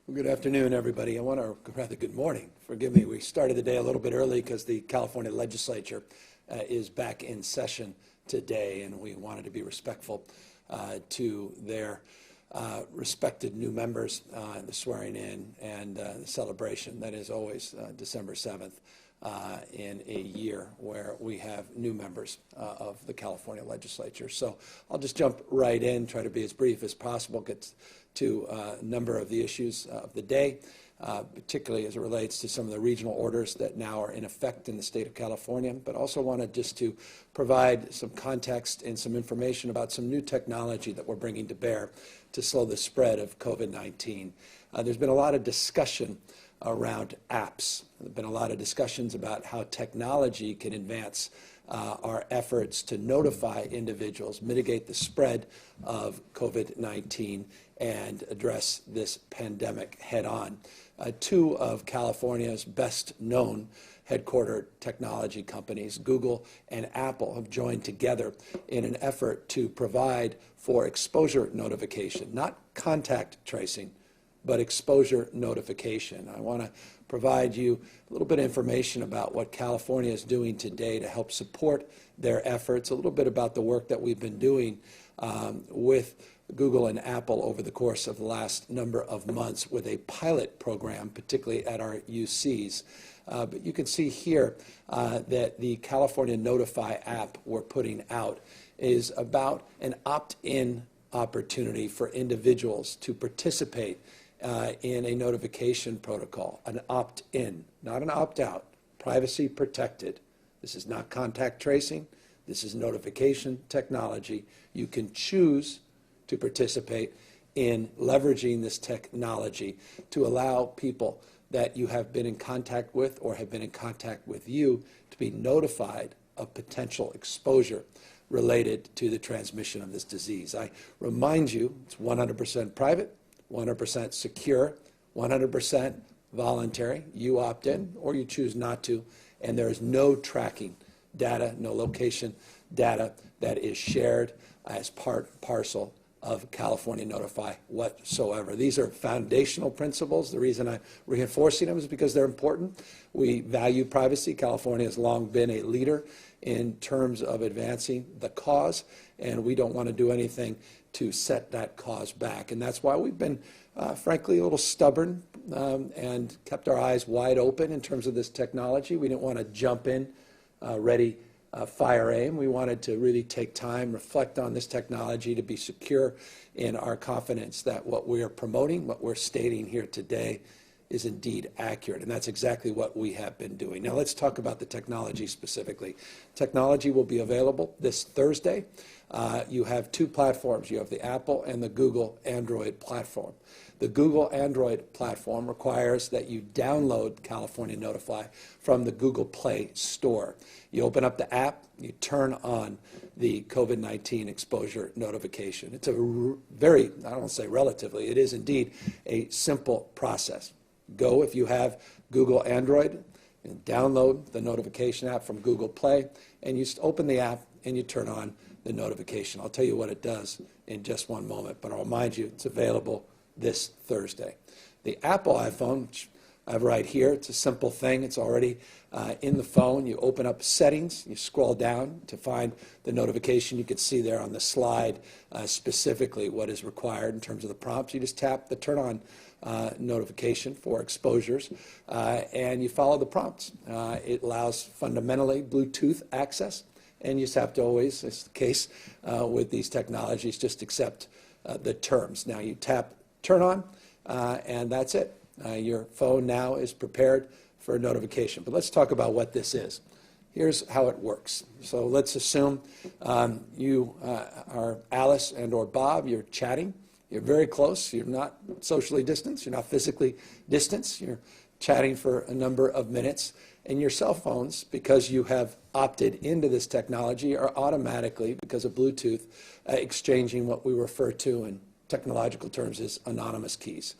Well, good afternoon, everybody. Rather good morning. Forgive me, we started the day a little bit early because the California legislature is back in session today, and we wanted to be respectful to their respected new members, the swearing in and the celebration that is always December 7th in a year where we have new members of the California legislature. So I'll just jump right in, try to be as brief as possible, get to a number of the issues of the day, particularly as it relates to some of the regional orders that now are in effect in the state of California, but also wanted just to provide some context and some information about some new technology that we're bringing to bear to slow the spread of COVID-19. There's been a lot of discussion around apps. There have been a lot of discussions about how technology can advance our efforts to notify individuals, mitigate the spread of COVID-19, and address this pandemic head-on. Two of California's best-known headquartered technology companies, Google and Apple, have joined together in an effort to provide for exposure notification, not contact tracing, but exposure notification. I want to provide you a little bit of information about what California is doing today to help support their efforts, a little bit about the work that we've been doing with Google and Apple over the course of the last number of months with a pilot program, particularly at our UCs. But you can see here that the California Notify app we're putting out is about an opt-in opportunity for individuals to participate in a notification protocol, an opt-in, not an opt-out, privacy protected. This is not contact tracing. This is notification technology. You can choose to participate in leveraging this technology to allow people that you have been in contact with or have been in contact with you to be notified of potential exposure related to the transmission of this disease. I remind you, it's 100% private, 100% secure, 100% voluntary. You opt in or you choose not to, and there is no tracking data, no location data that is shared as parcel of California Notify whatsoever. These are foundational principles. The reason I'm reinforcing them is because they're important. We value privacy. California has long been a leader in terms of advancing the cause, and we don't want to do anything to set that cause back. And that's why we've been, frankly, a little stubborn and kept our eyes wide open in terms of this technology. We didn't want to jump in ready, fire aim. We wanted to really take time, reflect on this technology to be secure in our confidence that what we are promoting, what we're stating here today, is indeed accurate. And that's exactly what we have been doing. Now let's talk about the technology specifically. Technology will be available this Thursday. You have two platforms. You have the Apple and the Google Android platform. The Google Android platform requires that you download California Notify from the Google Play Store. You open up the app, you turn on the COVID-19 exposure notification. It's a very, I don't want to say relatively, it is indeed a simple process. Go, if you have Google Android, and download the notification app from Google Play, and you open the app and you turn on the notification. I'll tell you what it does in just one moment, but I'll remind you it's available this Thursday. The Apple iPhone, which I have right here, it's a simple thing. It's already in the phone. You open up Settings, you scroll down to find the notification. You can see there on the slide specifically what is required in terms of the prompts. You just tap the turn on notification for exposures, and you follow the prompts. It allows fundamentally Bluetooth access, and you just have to always, as the case with these technologies, just accept the terms. Now you tap turn on, and that's it. Your phone now is prepared for a notification. But let's talk about what this is. Here's how it works. So let's assume you are Alice and or Bob. You're chatting. You're very close. You're not socially distanced. You're not physically distanced. You're chatting for a number of minutes. And your cell phones, because you have opted into this technology, are automatically, because of Bluetooth, exchanging what we refer to in technological terms as anonymous keys.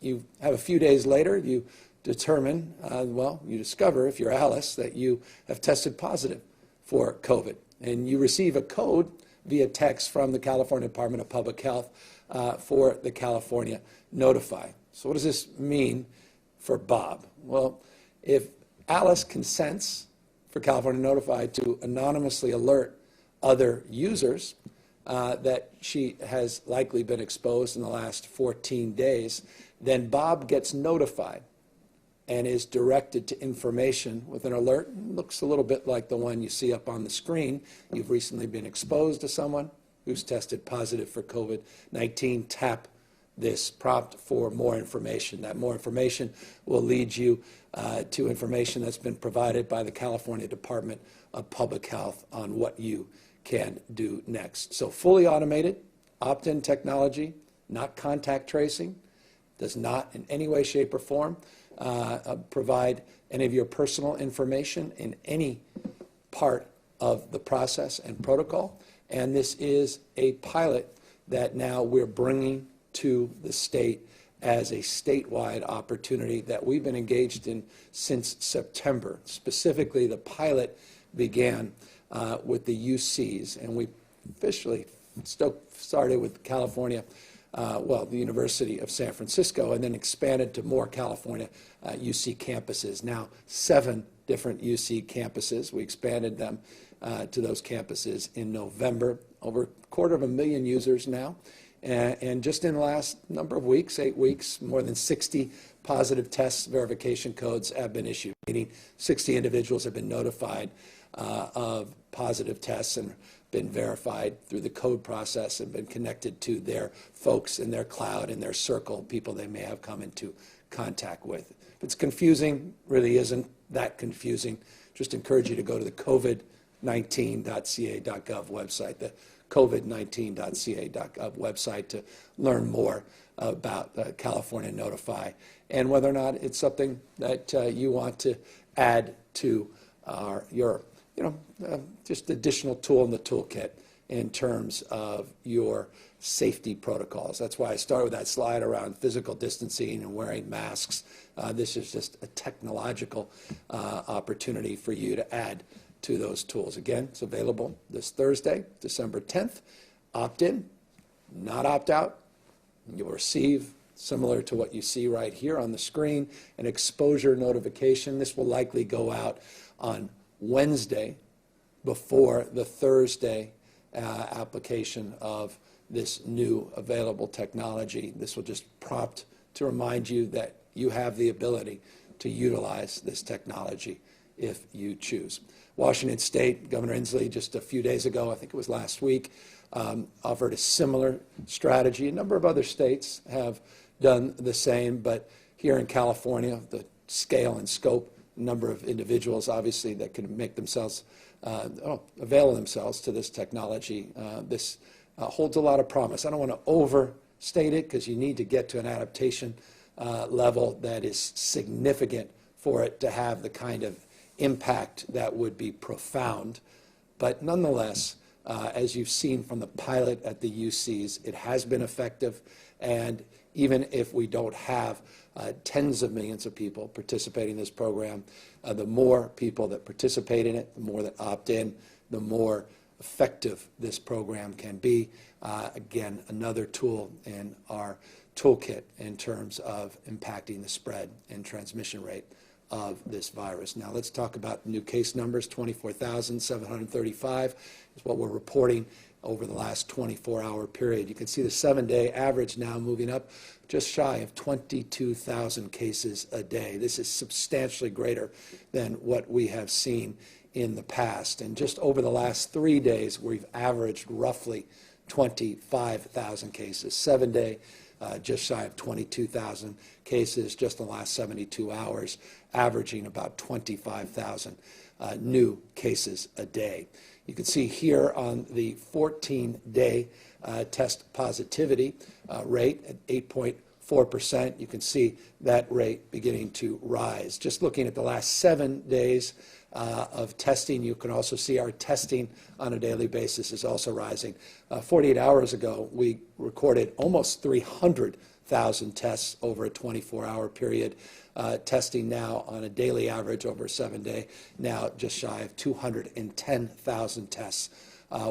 You have a few days later, you determine, you discover, if you're Alice, that you have tested positive for COVID. And you receive a code via text from the California Department of Public Health for the California Notify. So what does this mean for Bob? Well, if Alice consents for California Notify to anonymously alert other users that she has likely been exposed in the last 14 days, then Bob gets notified and is directed to information with an alert. It looks a little bit like the one you see up on the screen. You've recently been exposed to someone who's tested positive for COVID-19. Tap this prompt for more information. That more information will lead you to information that's been provided by the California Department of Public Health on what you can do next. So fully automated, opt-in technology, not contact tracing, does not in any way, shape, or form provide any of your personal information in any part of the process and protocol. And this is a pilot that now we're bringing to the state as a statewide opportunity that we've been engaged in since September. Specifically, the pilot began with the UCs, and we officially started with California, the University of San Francisco, and then expanded to more California UC campuses. Now 7 different UC campuses. We expanded them to those campuses in November. Over 250,000 users now. And just in the last number of weeks, 8 weeks, more than 60 positive test verification codes have been issued, meaning 60 individuals have been notified of positive tests and been verified through the code process and been connected to their folks in their cloud, in their circle, people they may have come into contact with. If it's confusing, really isn't that confusing. Just encourage you to go to the covid19.ca.gov website, the covid19.ca.gov website to learn more about California Notify and whether or not it's something that you want to add to your just additional tool in the toolkit in terms of your safety protocols. That's why I started with that slide around physical distancing and wearing masks. This is just a technological opportunity for you to add to those tools. Again, it's available this Thursday, December 10th. Opt in, not opt out. You'll receive, similar to what you see right here on the screen, an exposure notification. This will likely go out on Wednesday before the Thursday application of this new available technology. This will just prompt to remind you that you have the ability to utilize this technology if you choose. Washington State, Governor Inslee, just a few days ago, I think it was last week, offered a similar strategy. A number of other states have done the same, but here in California, the scale and scope, number of individuals, obviously, that can make themselves, avail themselves to this technology. This holds a lot of promise. I don't want to overstate it because you need to get to an adaptation level that is significant for it to have the kind of impact that would be profound. But nonetheless, as you've seen from the pilot at the UCs, it has been effective. And even if we don't have tens of millions of people participating in this program, the more people that participate in it, the more that opt in, the more effective this program can be. Again, another tool in our toolkit in terms of impacting the spread and transmission rate of this virus. Now let's talk about the new case numbers. 24,735 is what we're reporting over the last 24-hour period. You can see the 7-day average now moving up just shy of 22,000 cases a day. This is substantially greater than what we have seen in the past. And just over the last 3 days, we've averaged roughly 25,000 cases. 7-day, just shy of 22,000 cases just in the last 72 hours, averaging about 25,000 new cases a day. You can see here on the 14-day test positivity rate at 8.4%. You can see that rate beginning to rise. Just looking at the last 7 days of testing, you can also see our testing on a daily basis is also rising. 48 hours ago, we recorded almost 300,000 tests over a 24-hour period. Testing now on a daily average over a 7-day, now just shy of 210,000 tests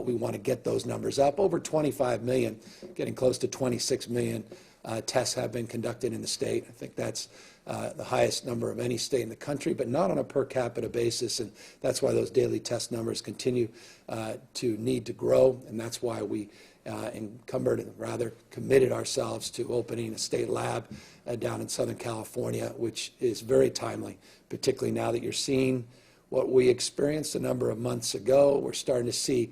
We want to get those numbers up. Over 25 million, getting close to 26 million tests have been conducted in the state. I think that's the highest number of any state in the country, but not on a per capita basis, and that's why those daily test numbers continue to need to grow, and that's why we encumbered and rather committed ourselves to opening a state lab down in Southern California, which is very timely, particularly now that you're seeing what we experienced a number of months ago. We're starting to see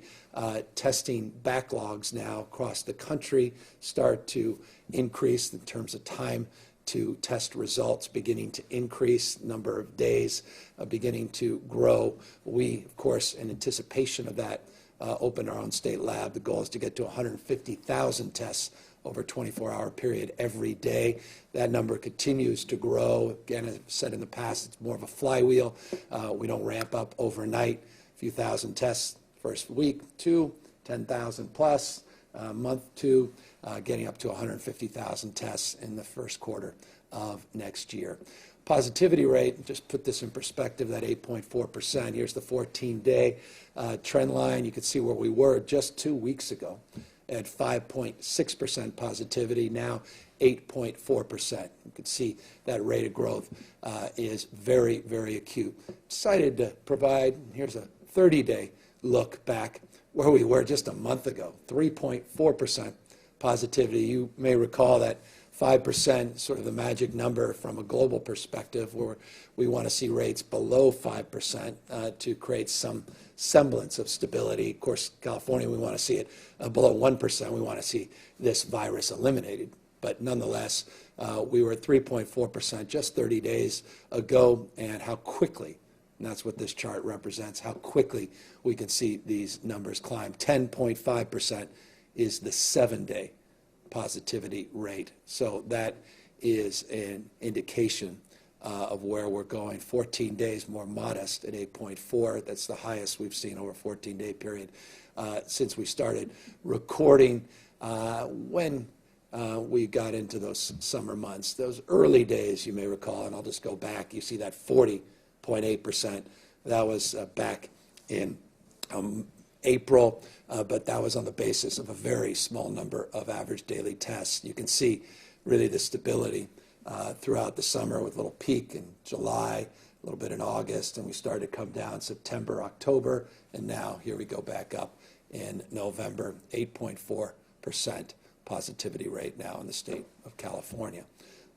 testing backlogs now across the country start to increase in terms of time to test results, beginning to increase, number of days beginning to grow. We, of course, in anticipation of that, open our own state lab. The goal is to get to 150,000 tests over a 24-hour period every day. That number continues to grow. Again, as I've said in the past, it's more of a flywheel. We don't ramp up overnight. A few thousand tests first week, 2, 10,000 plus, month 2, getting up to 150,000 tests in the first quarter of next year. Positivity rate, just put this in perspective, that 8.4%. Here's the 14-day trend line. You can see where we were just 2 weeks ago at 5.6% positivity, now 8.4%. You can see that rate of growth is very, very acute. Decided to provide, here's a 30-day look back where we were just a month ago, 3.4% positivity. You may recall that 5%, sort of the magic number from a global perspective, where we want to see rates below 5% to create some semblance of stability. Of course, California, we want to see it below 1%. We want to see this virus eliminated. But nonetheless, we were at 3.4% just 30 days ago, and how quickly, and that's what this chart represents, how quickly we can see these numbers climb. 10.5% is the 7-day positivity rate. So that is an indication of where we're going. 14 days more modest at 8.4. That's the highest we've seen over a 14-day period since we started recording when we got into those summer months. Those early days, you may recall, and I'll just go back, you see that 40.8%. That was back in April, but that was on the basis of a very small number of average daily tests. You can see really the stability throughout the summer with a little peak in July, a little bit in August, and we started to come down September, October, and now here we go back up in November, 8.4% positivity rate now in the state of California.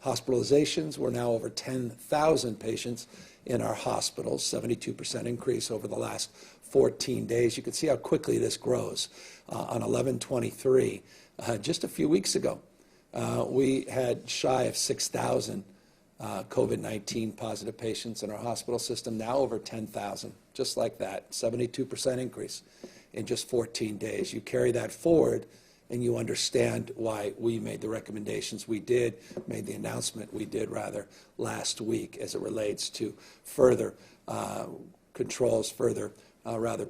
Hospitalizations, we're now over 10,000 patients in our hospitals, 72% increase over the last 14 days. You can see how quickly this grows. On 11/23, just a few weeks ago, we had shy of 6,000 COVID-19 positive patients in our hospital system, now over 10,000, just like that, 72% increase in just 14 days. You carry that forward, and you understand why we made the recommendations we did, made the announcement we did, rather, last week as it relates to further controls, further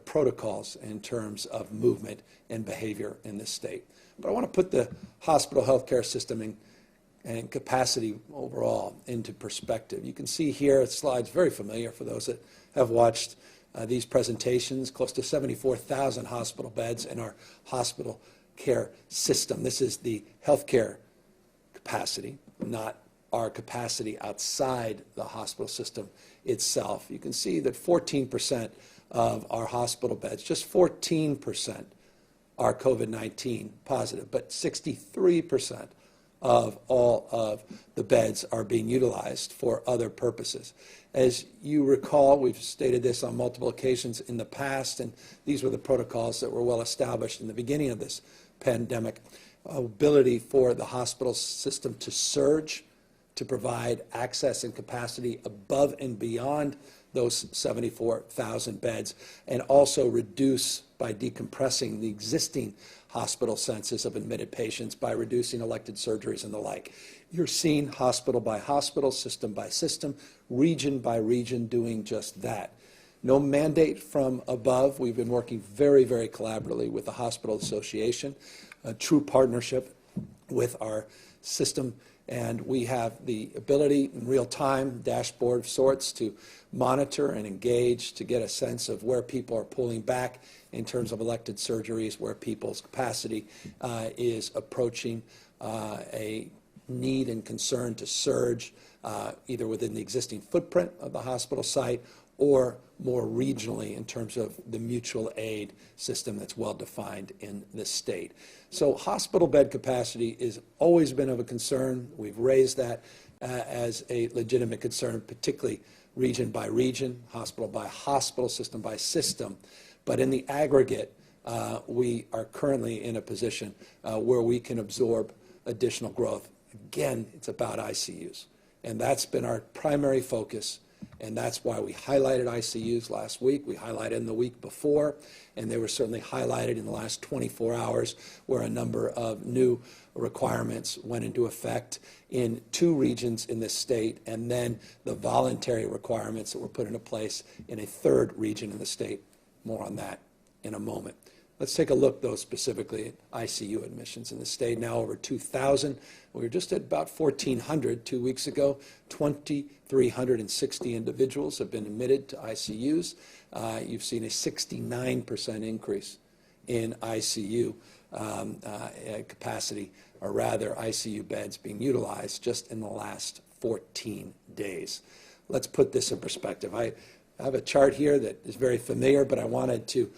protocols in terms of movement and behavior in this state. But I want to put the hospital healthcare system and capacity overall into perspective. You can see here, the slide's very familiar for those that have watched these presentations, close to 74,000 hospital beds in our hospital care system. This is the healthcare capacity, not our capacity outside the hospital system itself. You can see that 14% of our hospital beds, just 14%, are COVID-19 positive, but 63% of all of the beds are being utilized for other purposes. As you recall, we've stated this on multiple occasions in the past, and these were the protocols that were well established in the beginning of this pandemic. Ability for the hospital system to surge, to provide access and capacity above and beyond those 74,000 beds, and also reduce by decompressing the existing hospital census of admitted patients by reducing elective surgeries and the like. You're seeing hospital by hospital, system by system, region by region doing just that. No mandate from above. We've been working very, very collaboratively with the Hospital Association, a true partnership with our system And we have the ability in real time, dashboard of sorts, to monitor and engage to get a sense of where people are pulling back in terms of elected surgeries, where people's capacity is approaching a need and concern to surge, either within the existing footprint of the hospital site or more regionally in terms of the mutual aid system that's well defined in the state. So hospital bed capacity has always been of a concern. We've raised that as a legitimate concern, particularly region by region, hospital by hospital, system by system. But in the aggregate, we are currently in a position where we can absorb additional growth. Again, it's about ICUs. And that's been our primary focus. And that's why we highlighted ICUs last week. We highlighted them the week before. And they were certainly highlighted in the last 24 hours, where a number of new requirements went into effect in 2 regions in the state, and then the voluntary requirements that were put into place in a 3rd region in the state. More on that in a moment. Let's take a look, though, specifically at ICU admissions in the state. Now over 2,000. We were just at about 1,400 2 weeks ago. 2,360 individuals have been admitted to ICUs. You've seen a 69% increase in ICU capacity, or rather ICU beds being utilized just in the last 14 days. Let's put this in perspective. I have a chart here that is very familiar, but I wanted to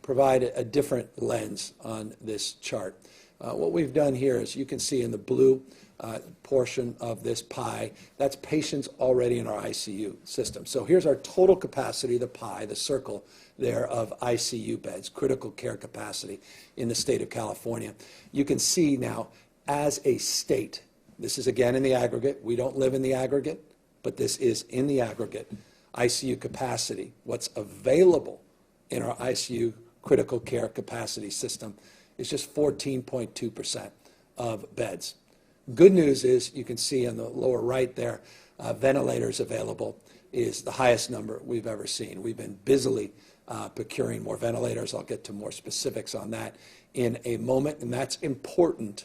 provide a different lens on this chart. What we've done here is, you can see in the blue portion of this pie, that's patients already in our ICU system. So here's our total capacity, the pie, the circle there, of ICU beds, critical care capacity in the state of California. You can see now, as a state, this is again in the aggregate. We don't live in the aggregate, but this is in the aggregate. ICU capacity, what's available in our ICU critical care capacity system, is just 14.2% of beds. Good news is, you can see on the lower right there, ventilators available is the highest number we've ever seen. We've been busily procuring more ventilators. I'll get to more specifics on that in a moment, and that's important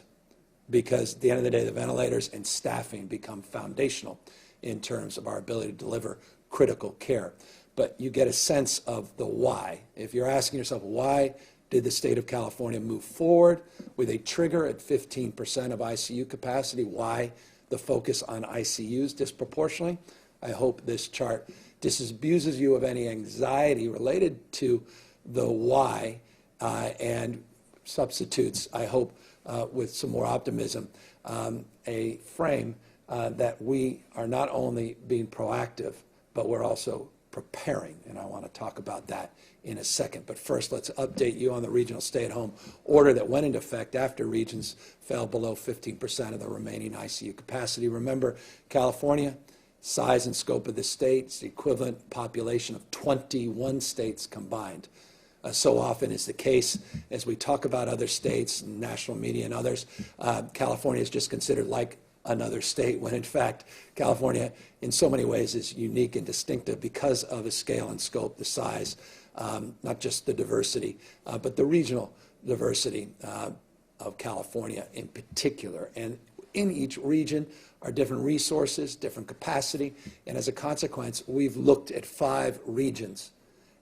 because at the end of the day, the ventilators and staffing become foundational in terms of our ability to deliver critical care. But you get a sense of the why. If you're asking yourself, why did the state of California move forward with a trigger at 15% of ICU capacity? Why the focus on ICUs disproportionately? I hope this chart disabuses you of any anxiety related to the why and substitutes, I hope, with some more optimism, a frame that we are not only being proactive, but we're also preparing, and I want to talk about that in a second. But first, let's update you on the regional stay-at-home order that went into effect after regions fell below 15% of the remaining ICU capacity. Remember, California, size and scope of the state, it's the equivalent population of 21 states combined. So often is the case, as we talk about other states, national media and others, California is just considered like another state, when in fact California in so many ways is unique and distinctive because of the scale and scope, the size, not just the diversity, but the regional diversity of California in particular. And in each region are different resources, different capacity, and as a consequence, we've looked at 5 regions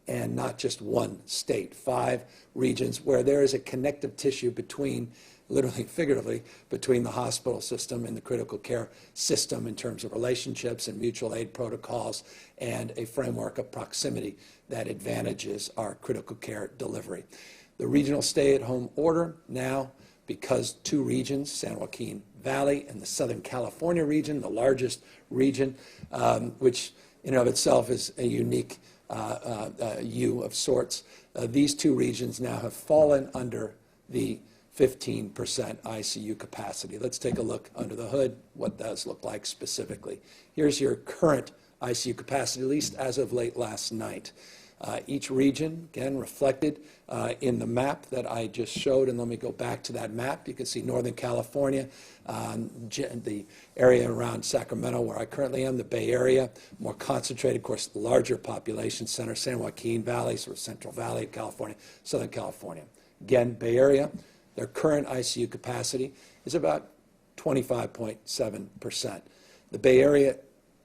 and not just one state, 5 regions where there is a connective tissue between, literally and figuratively, between the hospital system and the critical care system in terms of relationships and mutual aid protocols, and a framework of proximity that advantages our critical care delivery. The regional stay-at-home order now, because 2 regions, San Joaquin Valley and the Southern California region, the largest region, which in and of itself is a unique U of sorts, these 2 regions now have fallen under the 15% ICU capacity. Let's take a look under the hood, what does look like specifically. Here's your current ICU capacity, at least as of late last night. Each region, again, reflected in the map that I just showed, and let me go back to that map. You can see Northern California, the area around Sacramento where I currently am, the Bay Area, more concentrated, of course, larger population center, San Joaquin Valley, sort of Central Valley of California, Southern California. Again, Bay Area, their current ICU capacity is about 25.7%. The Bay Area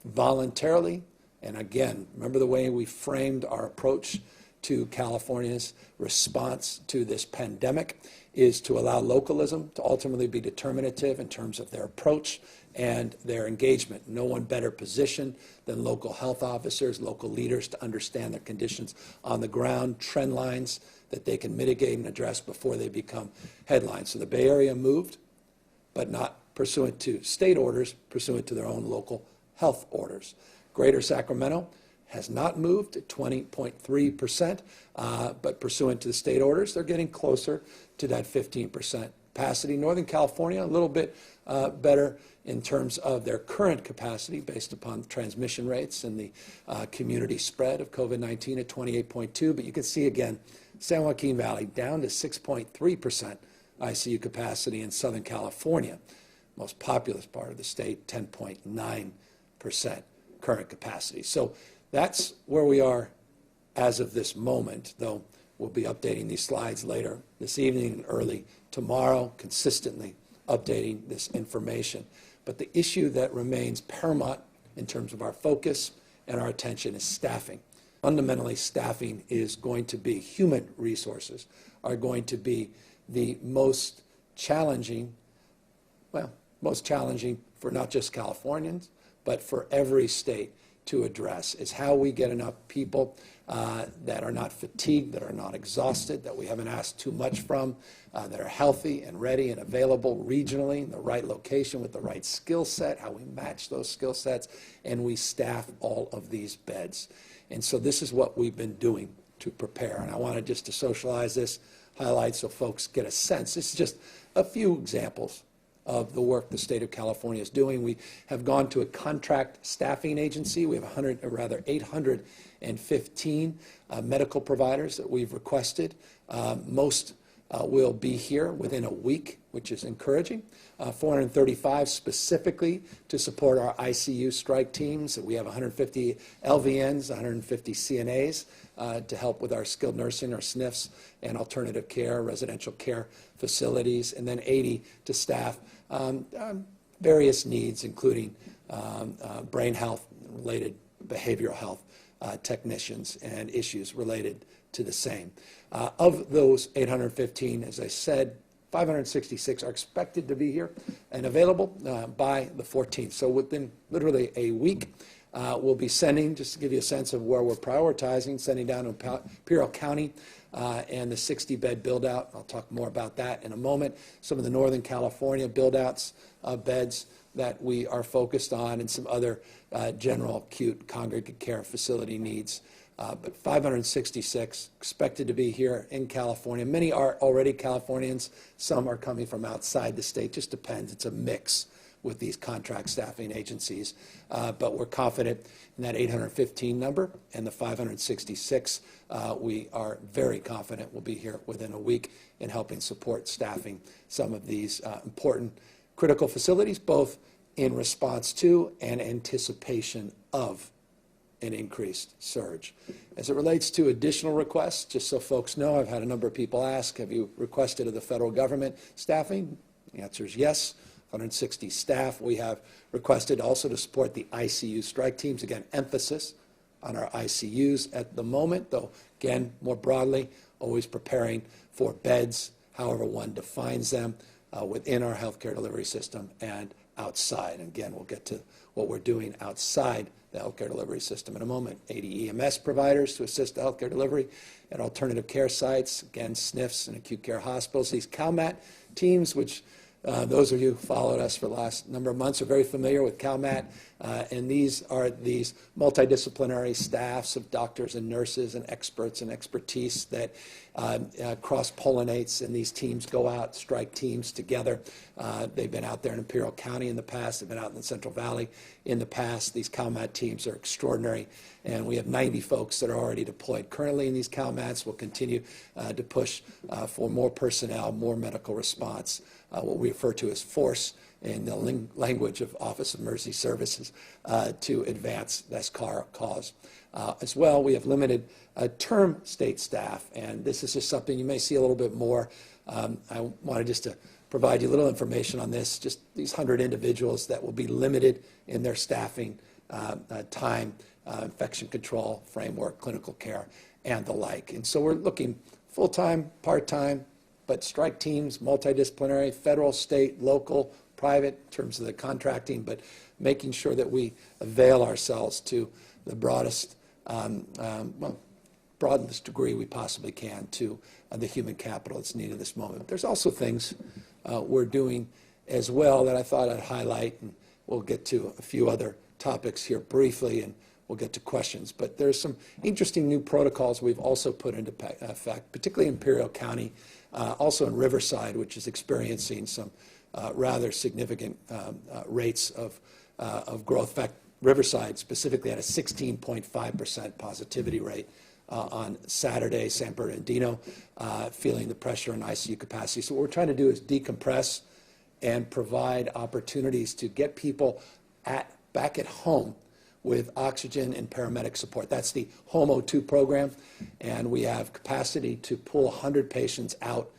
voluntarily, and again, remember the way we framed our approach to California's response to this pandemic is to allow localism to ultimately be determinative in terms of their approach and their engagement. No one better positioned than local health officers, local leaders to understand their conditions on the ground, trend lines that they can mitigate and address before they become headlines. So the Bay Area moved, but not pursuant to state orders, pursuant to their own local health orders. Greater Sacramento has not moved at 20.3%, but pursuant to the state orders, they're getting closer to that 15% capacity. Northern California, a little bit better in terms of their current capacity based upon transmission rates and the community spread of COVID-19 at 28.2, but you can see again, San Joaquin Valley down to 6.3% ICU capacity in Southern California, most populous part of the state, 10.9% current capacity. So that's where we are as of this moment, though we'll be updating these slides later this evening and early tomorrow, consistently updating this information. But the issue that remains paramount in terms of our focus and our attention is staffing. Fundamentally, staffing is going to be, human resources are going to be the most challenging, most challenging for not just Californians, but for every state to address, is how we get enough people that are not fatigued, that are not exhausted, that we haven't asked too much from, that are healthy and ready and available regionally in the right location with the right skill set, how we match those skill sets, and we staff all of these beds. And so this is what we've been doing to prepare. And I wanted just to socialize this, highlight so folks get a sense. This is just a few examples of the work the state of California is doing. We have gone to a contract staffing agency. We have 815 medical providers that we've requested. Most will be here within a week, which is encouraging. 435 specifically to support our ICU strike teams. We have 150 LVNs, 150 CNAs to help with our skilled nursing, our SNFs, and alternative care, residential care facilities, and then 80 to staff various needs, including brain health related behavioral health technicians and issues related to the same. Of those 815, as I said, 566 are expected to be here and available by the 14th. So within literally a week, we'll be sending, just to give you a sense of where we're prioritizing, sending down to Imperial County and the 60-bed build-out. I'll talk more about that in a moment. Some of the Northern California build-outs of beds that we are focused on, and some other general acute congregate care facility needs. But 566 expected to be here in California. Many are already Californians. Some are coming from outside the state. Just depends. It's a mix with these contract staffing agencies. But we're confident in that 815 number, and the 566 we are very confident will be here within a week in helping support staffing some of these important critical facilities, both in response to and anticipation of an increased surge. As it relates to additional requests, just so folks know, I've had a number of people ask, have you requested of the federal government staffing? The answer is yes. 160 staff. We have requested also to support the ICU strike teams. Again, emphasis on our ICUs at the moment, though, again, more broadly, always preparing for beds, however one defines them, within our healthcare delivery system and outside. And again, we'll get to what we're doing outside the healthcare delivery system in a moment. 80 EMS providers to assist the healthcare delivery at alternative care sites, again, SNFs and acute care hospitals. These CalMat teams, which those of you who followed us for the last number of months are very familiar with CalMat, and these are these multidisciplinary staffs of doctors and nurses and experts and expertise that cross-pollinates, and these teams go out, strike teams together. They've been out there in Imperial County in the past. They've been out in the Central Valley in the past. These CalMat teams are extraordinary, and we have 90 folks that are already deployed currently in these CalMats. We'll continue to push for more personnel, more medical response, what we refer to as force in the language of Office of Emergency Services, to advance this cause. As well, we have limited term state staff, and this is just something you may see a little bit more. I wanted just to provide you a little information on this, just these 100 individuals that will be limited in their staffing time, infection control framework, clinical care, and the like. And so we're looking full-time, part-time, but strike teams, multidisciplinary, federal, state, local, private, in terms of the contracting, but making sure that we avail ourselves to the broadest, broadest degree we possibly can to the human capital that's needed at this moment. There's also things we're doing as well that I thought I'd highlight, and we'll get to a few other topics here briefly, and we'll get to questions. But there's some interesting new protocols we've also put into effect, particularly in Imperial County, also in Riverside, which is experiencing some rather significant rates of growth. In fact, Riverside specifically had a 16.5% positivity rate on Saturday. San Bernardino feeling the pressure in ICU capacity. So what we're trying to do is decompress and provide opportunities to get people back at home with oxygen and paramedic support. That's the Home O2 program, and we have capacity to pull 100 patients out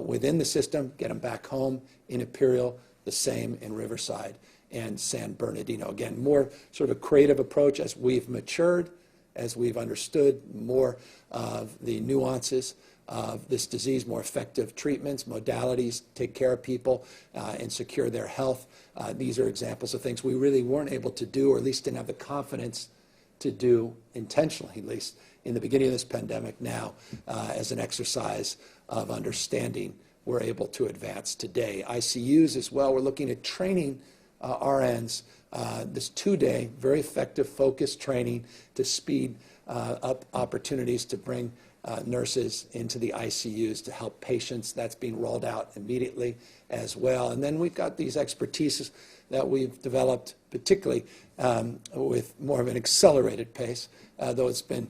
within the system, get them back home in Imperial, the same in Riverside and San Bernardino. Again, more sort of a creative approach as we've matured, as we've understood more of the nuances of this disease, more effective treatments, modalities, take care of people and secure their health. These are examples of things we really weren't able to do, or at least didn't have the confidence to do intentionally, at least in the beginning of this pandemic. Now, as an exercise of understanding, we're able to advance today. ICUs as well, we're looking at training RNs, this 2-day, very effective, focused training to speed up opportunities to bring nurses into the ICUs to help patients. That's being rolled out immediately as well. And then we've got these expertises that we've developed, particularly with more of an accelerated pace, though it's been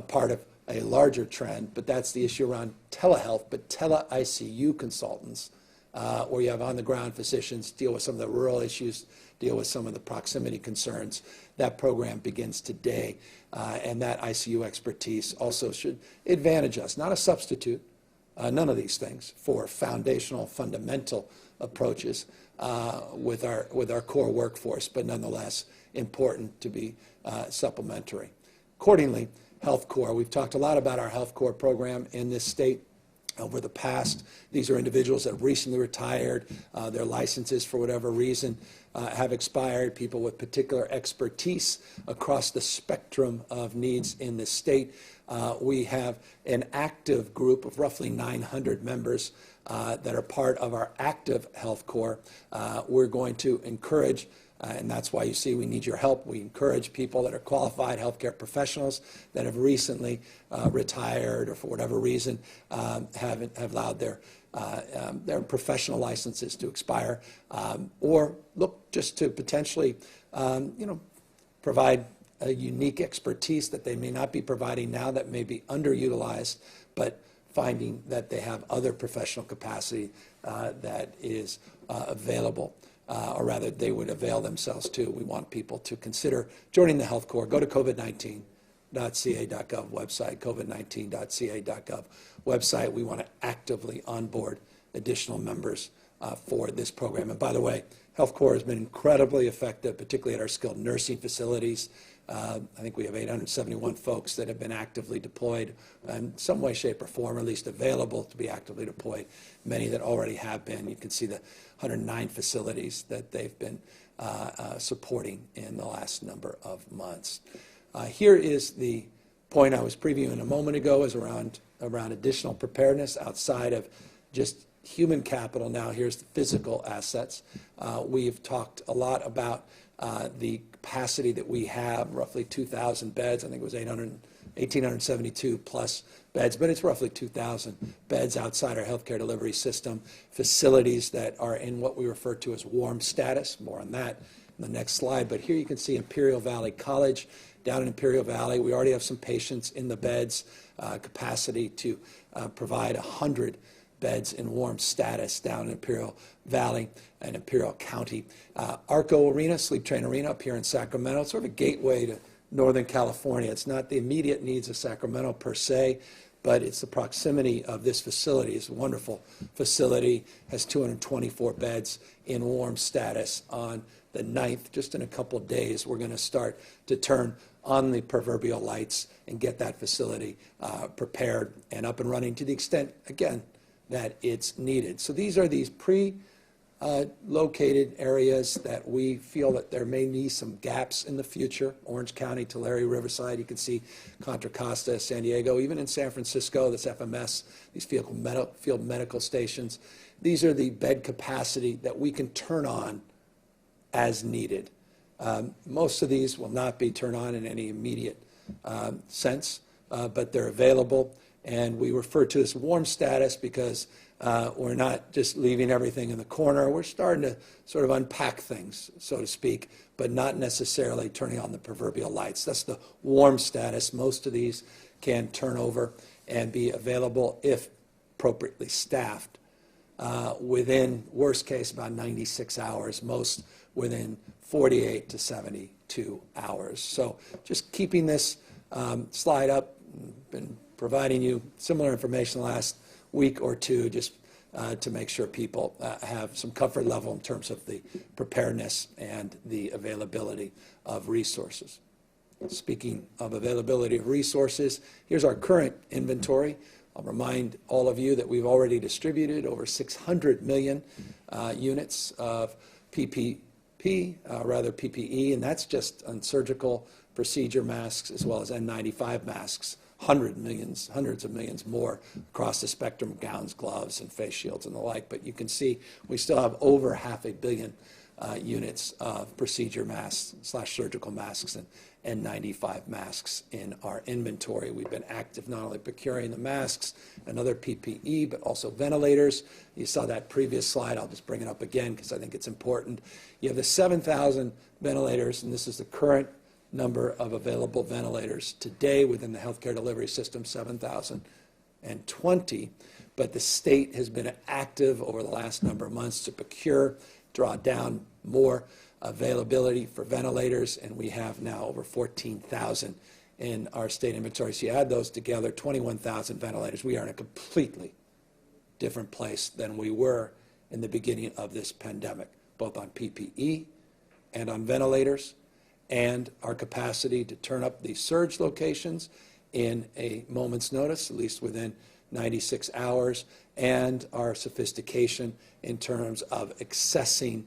part of a larger trend. But that's the issue around telehealth, but tele-ICU consultants, where you have on-the-ground physicians deal with some of the rural issues, deal with some of the proximity concerns. That program begins today, and that ICU expertise also should advantage us, not a substitute, none of these things, for foundational, fundamental approaches with our core workforce, but nonetheless important to be supplementary. Accordingly, Health Corps, we've talked a lot about our Health Corps program in this state over the past. These are individuals that have recently retired. Their licenses, for whatever reason, have expired, people with particular expertise across the spectrum of needs in the state. We have an active group of roughly 900 members that are part of our active Health Corps. We're going to encourage, and that's why you see we need your help. We encourage people that are qualified healthcare professionals that have recently retired or for whatever reason have allowed their professional licenses to expire, or look just to potentially provide a unique expertise that they may not be providing now, that may be underutilized, but finding that they have other professional capacity that is available. Or rather, they would avail themselves to. We want people to consider joining the Health Corps. Go to covid19.ca.gov website, covid19.ca.gov website. We want to actively onboard additional members for this program. And by the way, Health Corps has been incredibly effective, particularly at our skilled nursing facilities. I think we have 871 folks that have been actively deployed in some way, shape, or form, or at least available to be actively deployed. Many that already have been. You can see the 109 facilities that they've been supporting in the last number of months. Here is the point I was previewing a moment ago, is around additional preparedness outside of just human capital. Now here's the physical assets. We've talked a lot about the capacity that we have, roughly 2,000 beds. I think it was 1,872 plus beds, but it's roughly 2,000 beds outside our healthcare delivery system, facilities that are in what we refer to as warm status. More on that in the next slide. But here you can see Imperial Valley College. Down in Imperial Valley, we already have some patients in the beds, capacity to provide 100 beds in warm status down in Imperial Valley and Imperial County. Arco Arena, Sleep Train Arena up here in Sacramento, it's sort of a gateway to Northern California. It's not the immediate needs of Sacramento per se, but it's the proximity of this facility. It's a wonderful facility, has 224 beds in warm status. On the 9th, just in a couple of days, we're going to start to turn on the proverbial lights and get that facility prepared and up and running to the extent, again, that it's needed. So these are these located areas that we feel that there may be some gaps in the future. Orange County, Tulare, Riverside, you can see Contra Costa, San Diego, even in San Francisco, this FMS, these field medical stations. These are the bed capacity that we can turn on as needed. Most of these will not be turned on in any immediate sense, but they're available. And we refer to this warm status because we're not just leaving everything in the corner. We're starting to sort of unpack things, so to speak, but not necessarily turning on the proverbial lights. That's the warm status. Most of these can turn over and be available if appropriately staffed within, worst case, about 96 hours, most within 48 to 72 hours. So just keeping this slide up, been providing you similar information the last week or two, just to make sure people have some comfort level in terms of the preparedness and the availability of resources. Speaking of availability of resources, here's our current inventory. I'll remind all of you that we've already distributed over 600 million units of PPE, and that's just on surgical procedure masks as well as N95 masks. Hundreds of millions more across the spectrum of gowns, gloves, and face shields and the like. But you can see we still have over 500 million units of procedure masks / surgical masks and N95 masks in our inventory. We've been active not only procuring the masks and other PPE, but also ventilators. You saw that previous slide. I'll just bring it up again because I think it's important. You have the 7,000 ventilators, and this is the current number of available ventilators today within the healthcare delivery system, 7,020. But the state has been active over the last number of months to procure, draw down more availability for ventilators, and we have now over 14,000 in our state inventory. So you add those together, 21,000 ventilators. We are in a completely different place than we were in the beginning of this pandemic, both on PPE and on ventilators, and our capacity to turn up these surge locations in a moment's notice, at least within 96 hours, and our sophistication in terms of accessing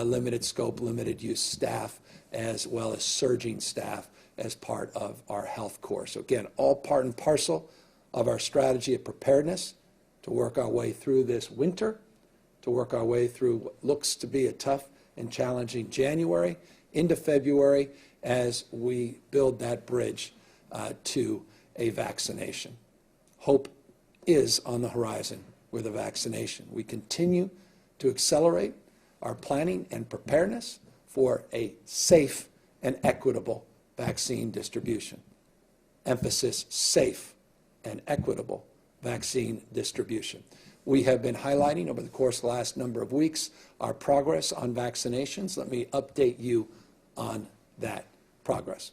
limited scope, limited use staff, as well as surging staff as part of our health core. So again, all part and parcel of our strategy of preparedness to work our way through this winter, to work our way through what looks to be a tough and challenging January into February as we build that bridge to a vaccination. Hope is on the horizon with a vaccination. We continue to accelerate our planning and preparedness for a safe and equitable vaccine distribution. Emphasis, safe and equitable vaccine distribution. We have been highlighting over the course of the last number of weeks our progress on vaccinations. Let me update you on that progress.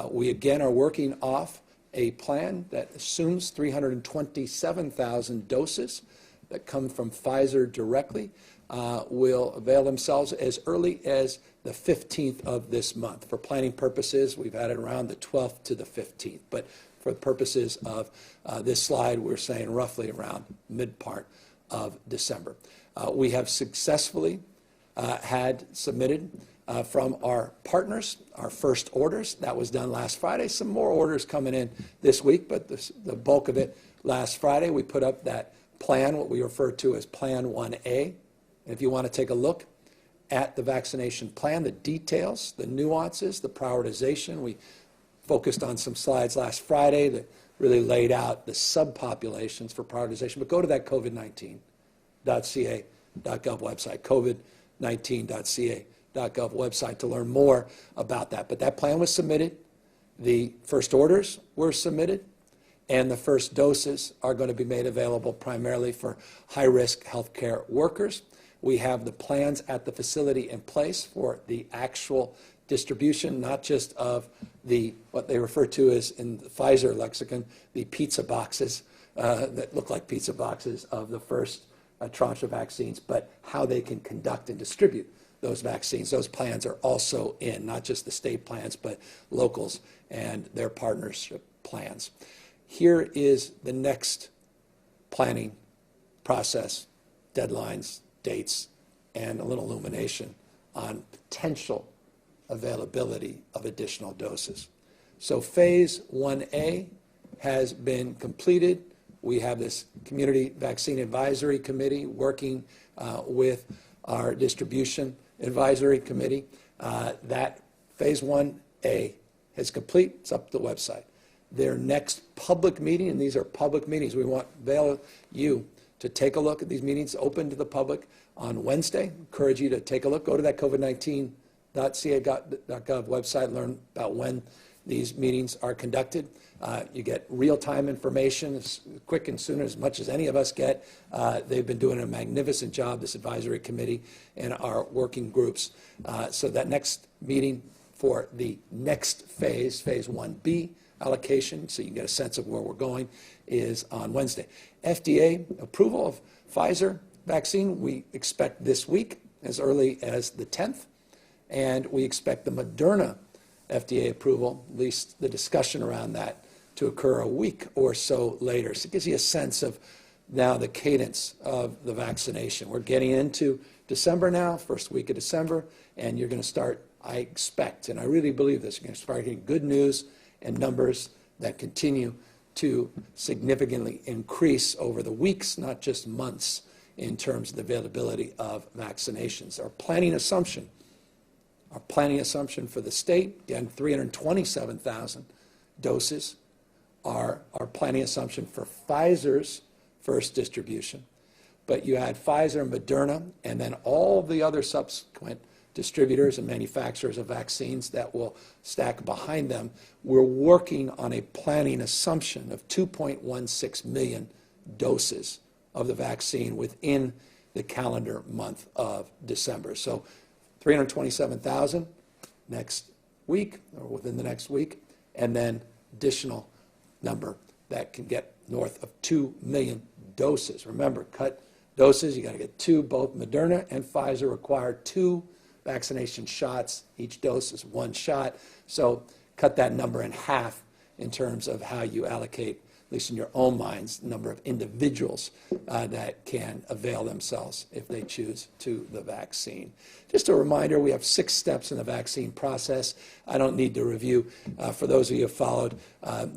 We again are working off a plan that assumes 327,000 doses that come from Pfizer directly will avail themselves as early as the 15th of this month. For planning purposes, we've had it around the 12th to the 15th, but for the purposes of this slide, we're saying roughly around mid-part of December. We have successfully had submitted from our partners our first orders. That was done last Friday. Some more orders coming in this week, but the bulk of it last Friday. We put up that plan, what we refer to as Plan 1A. And if you want to take a look at the vaccination plan, the details, the nuances, the prioritization, we focused on some slides last Friday that really laid out the subpopulations for prioritization. But go to that covid19.ca.gov website, covid19.ca.gov website to learn more about that. But that plan was submitted. The first orders were submitted. And the first doses are going to be made available primarily for high-risk healthcare workers. We have the plans at the facility in place for the actual distribution, not just of the what they refer to as, in the Pfizer lexicon, the pizza boxes that look like pizza boxes of the first tranche of vaccines, but how they can conduct and distribute those vaccines. Those plans are also in, not just the state plans, but locals and their partnership plans. Here is the next planning process, deadlines, dates, and a little illumination on potential availability of additional doses. So phase 1A has been completed. We have this Community Vaccine Advisory Committee working with our Distribution Advisory Committee. That phase 1A is complete. It's up to the website. Their next public meeting, and these are public meetings, we want you to take a look at these meetings open to the public on Wednesday. Encourage you to take a look. Go to that COVID-19.ca.gov website, learn about when these meetings are conducted. You get real-time information as quick and soon as much as any of us get. They've been doing a magnificent job, this advisory committee and our working groups. So that next meeting for the next phase, phase 1B allocation, so you can get a sense of where we're going, is on Wednesday. FDA approval of Pfizer vaccine, we expect this week, as early as the 10th. And we expect the Moderna FDA approval, at least the discussion around that, to occur a week or so later. So it gives you a sense of now the cadence of the vaccination. We're getting into December now, first week of December, and you're going to start, I expect, and I really believe this, you're going to start getting good news and numbers that continue to significantly increase over the weeks, not just months, in terms of the availability of vaccinations. Our planning assumption for the state, again, 327,000 doses. Our planning assumption for Pfizer's first distribution. But you add Pfizer and Moderna, and then all the other subsequent distributors and manufacturers of vaccines that will stack behind them. We're working on a planning assumption of 2.16 million doses of the vaccine within the calendar month of December. So 327,000 next week, or within the next week, and then additional number that can get north of 2 million doses. Remember, cut doses, you got to get two. Both Moderna and Pfizer require 2 vaccination shots. Each dose is 1 shot. So cut that number in half in terms of how you allocate, at least in your own minds, the number of individuals that can avail themselves if they choose to the vaccine. Just a reminder, we have 6 steps in the vaccine process. I don't need to review. For those of you who have followed,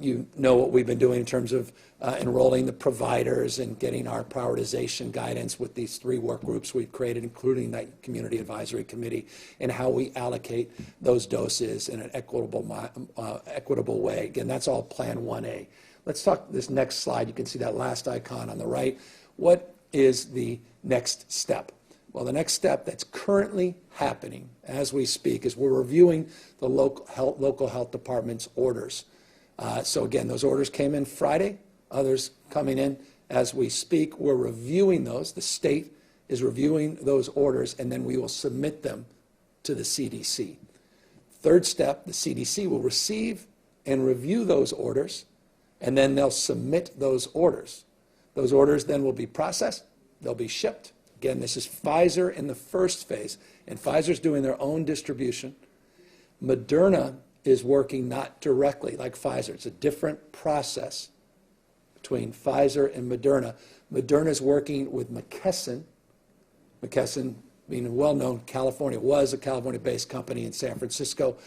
you know what we've been doing in terms of enrolling the providers and getting our prioritization guidance with these 3 work groups we've created, including that Community Advisory Committee, and how we allocate those doses in an equitable way. Again, that's all Plan 1A. Let's talk this next slide. You can see that last icon on the right. What is the next step? Well, the next step that's currently happening as we speak is we're reviewing the local health department's orders. So again, those orders came in Friday, others coming in as we speak. We're reviewing those. The state is reviewing those orders, and then we will submit them to the CDC. Third step, the CDC will receive and review those orders, and then they'll submit those orders. Those orders then will be processed. They'll be shipped. Again, this is Pfizer in the first phase, and Pfizer's doing their own distribution. Moderna is working not directly like Pfizer. It's a different process between Pfizer and Moderna. Moderna's working with McKesson. McKesson being a well-known was a California-based company in San Francisco.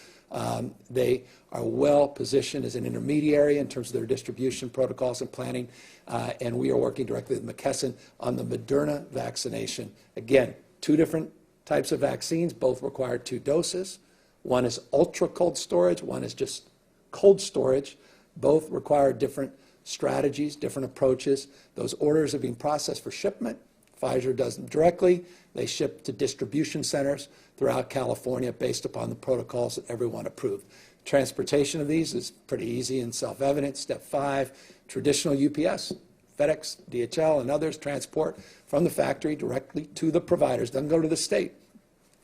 They are well positioned as an intermediary in terms of their distribution protocols and planning, and we are working directly with McKesson on the Moderna vaccination. Again, 2 different types of vaccines, both require 2 doses. One is ultra cold storage, one is just cold storage. Both require different strategies, different approaches. Those orders are being processed for shipment. Pfizer does them directly. They ship to distribution centers throughout California based upon the protocols that everyone approved. Transportation of these is pretty easy and self-evident. Step 5, traditional UPS, FedEx, DHL, and others transport from the factory directly to the providers. Doesn't go to the state.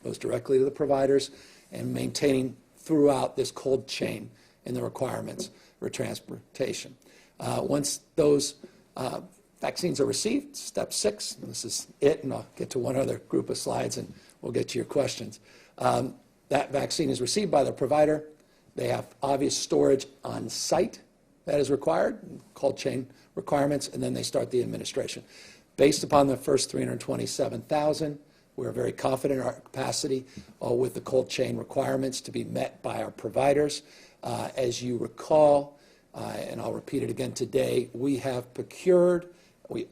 Goes directly to the providers, and maintaining throughout this cold chain and the requirements for transportation. Once those Vaccines are received, step 6. This is it, and I'll get to one other group of slides, and we'll get to your questions. That vaccine is received by the provider. They have obvious storage on site that is required, cold chain requirements, and then they start the administration. Based upon the first 327,000, we're very confident in our capacity with the cold chain requirements to be met by our providers. As you recall, and I'll repeat it again today, we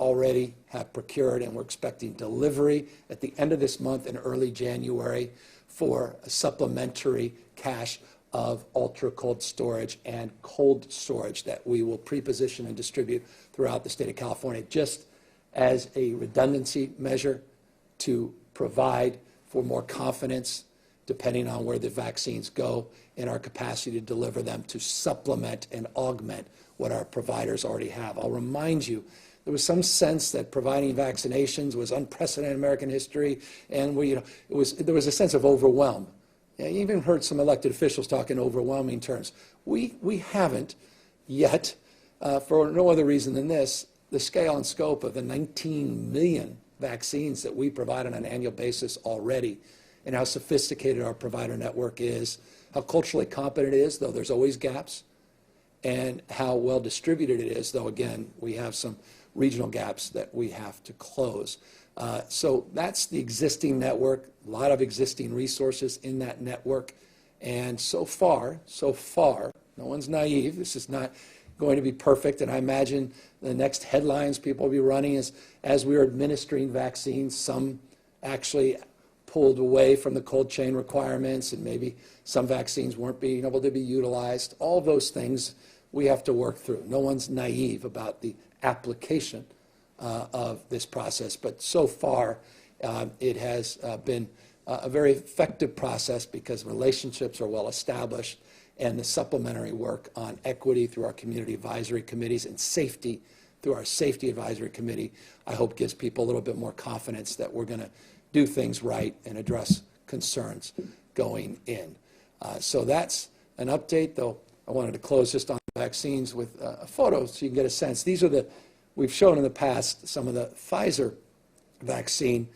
already have procured, and we're expecting delivery at the end of this month and early January for a supplementary cache of ultra cold storage and cold storage that we will pre-position and distribute throughout the state of California, just as a redundancy measure to provide for more confidence, depending on where the vaccines go, in our capacity to deliver them to supplement and augment what our providers already have. I'll remind you, there was some sense that providing vaccinations was unprecedented in American history, and there was a sense of overwhelm. You even heard some elected officials talk in overwhelming terms. We haven't yet, for no other reason than this, the scale and scope of the 19 million vaccines that we provide on an annual basis already, and how sophisticated our provider network is, how culturally competent it is, though there's always gaps, and how well distributed it is, though, again, we have some regional gaps that we have to close. So that's the existing network, a lot of existing resources in that network. And so far, no one's naive. This is not going to be perfect. And I imagine the next headlines people will be running is, as we are administering vaccines, some actually pulled away from the cold chain requirements, and maybe some vaccines weren't being able to be utilized. All those things we have to work through. No one's naive about the application of this process, but so far it has been a very effective process because relationships are well established, and the supplementary work on equity through our community advisory committees and safety through our safety advisory committee, I hope gives people a little bit more confidence that we're going to do things right and address concerns going in. So that's an update, though I wanted to close just on vaccines with a photo so you can get a sense. These are we've shown in the past some of the Pfizer vaccine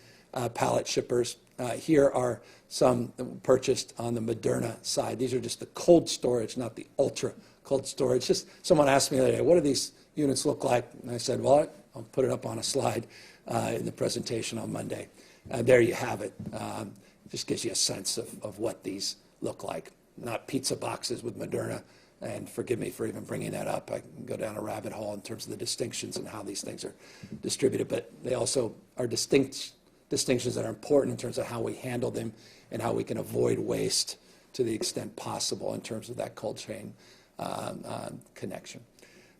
pallet shippers. Here are some purchased on the Moderna side. These are just the cold storage, not the ultra cold storage. Just someone asked me the other day, what do these units look like? And I said, well, I'll put it up on a slide in the presentation on Monday. There you have it. Just gives you a sense of what these look like. Not pizza boxes with Moderna. And forgive me for even bringing that up. I can go down a rabbit hole in terms of the distinctions and how these things are distributed. But they also are distinctions that are important in terms of how we handle them and how we can avoid waste to the extent possible in terms of that cold chain connection.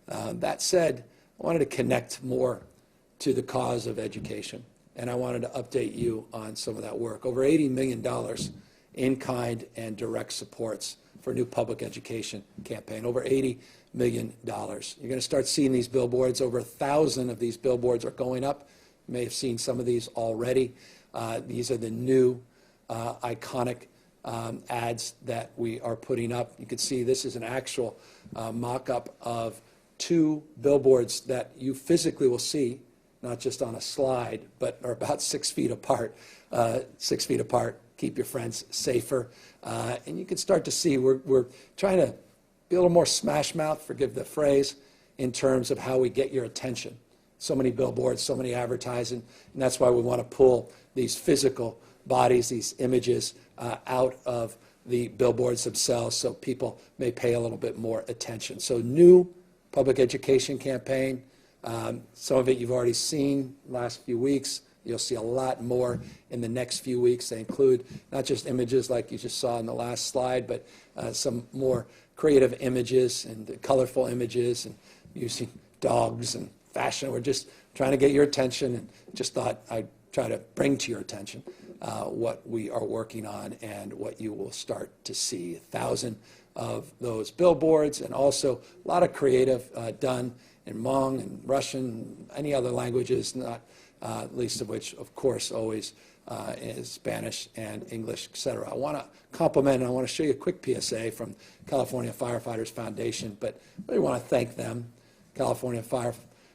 That said, I wanted to connect more to the cause of education. And I wanted to update you on some of that work. Over $80 million in kind and direct supports for new public education campaign, over $80 million. You're going to start seeing these billboards. Over 1,000 of these billboards are going up. You may have seen some of these already. These are the new iconic ads that we are putting up. You can see this is an actual mock-up of 2 billboards that you physically will see, not just on a slide, but are about 6 feet apart. 6 feet apart. Keep your friends safer. And you can start to see we're trying to be a little more smash mouth, forgive the phrase, in terms of how we get your attention. So many billboards, so many advertising, and that's why we want to pull these physical bodies, these images, out of the billboards themselves so people may pay a little bit more attention. So new public education campaign. Some of it you've already seen last few weeks. You'll see a lot more in the next few weeks. They include not just images like you just saw in the last slide, but some more creative images and colorful images and using dogs and fashion. We're just trying to get your attention, and just thought I'd try to bring to your attention what we are working on and what you will start to see. 1,000 of those billboards, and also a lot of creative done in Hmong and Russian and any other languages, not least of which, of course, always is Spanish and English, et cetera. I want to compliment, and I want to show you a quick PSA from California Firefighters Foundation, but I really want to thank them. California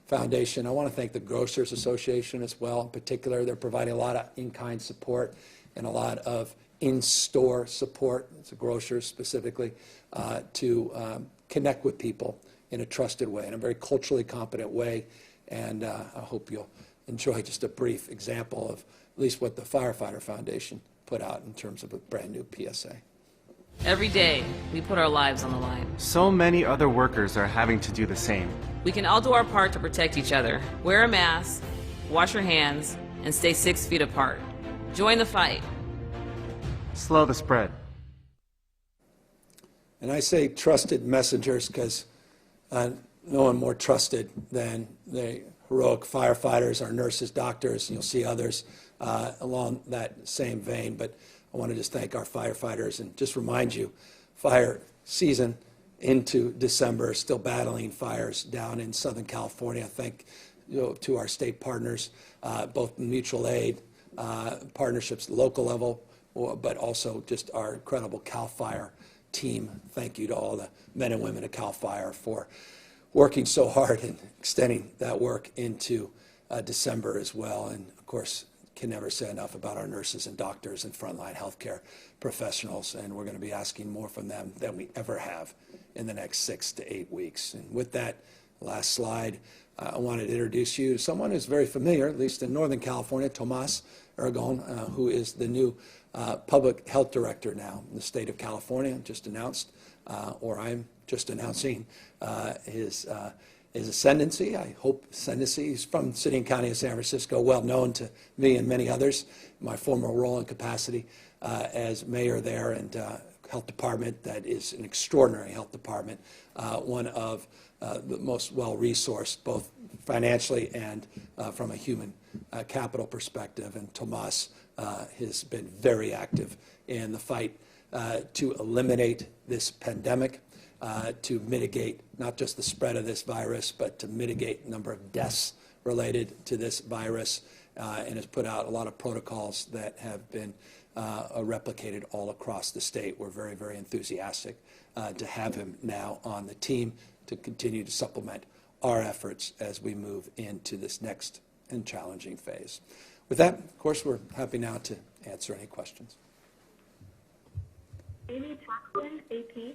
Foundation. I want to thank the Grocers Association as well. In particular, they're providing a lot of in-kind support and a lot of in-store support, it's the grocers specifically, to connect with people in a trusted way, in a very culturally competent way. And I hope you'll enjoy just a brief example of at least what the Firefighter Foundation put out in terms of a brand new PSA. Every day, we put our lives on the line. So many other workers are having to do the same. We can all do our part to protect each other. Wear a mask, wash your hands, and stay 6 feet apart. Join the fight. Slow the spread. And I say trusted messengers because no one more trusted than the heroic firefighters, our nurses, doctors, and you'll see others along that same vein. But I want to just thank our firefighters and just remind you, fire season into December, still battling fires down in Southern California. Thank to our state partners, both mutual aid partnerships at the local level, but also just our incredible CAL FIRE team. Thank you to all the men and women at CAL FIRE for working so hard and extending that work into December as well. And of course, can never say enough about our nurses and doctors and frontline healthcare professionals, and we're going to be asking more from them than we ever have in the next 6 to 8 weeks. And with that, last slide, I wanted to introduce you to someone who's very familiar, at least in Northern California, Tomas Aragon, who is the new public health director now in the state of California, just announced, or I'm just announcing his ascendancy. I hope ascendancy. He's from the City and County of San Francisco, well known to me and many others. My former role and capacity as mayor there, and health department that is an extraordinary health department, one of the most well-resourced, both financially and from a human capital perspective. And Tomas has been very active in the fight to eliminate this pandemic, to mitigate not just the spread of this virus, but to mitigate the number of deaths related to this virus, and has put out a lot of protocols that have been replicated all across the state. We're very, very enthusiastic to have him now on the team to continue to supplement our efforts as we move into this next and challenging phase. With that, of course, we're happy now to answer any questions. Amy Paxton, AP.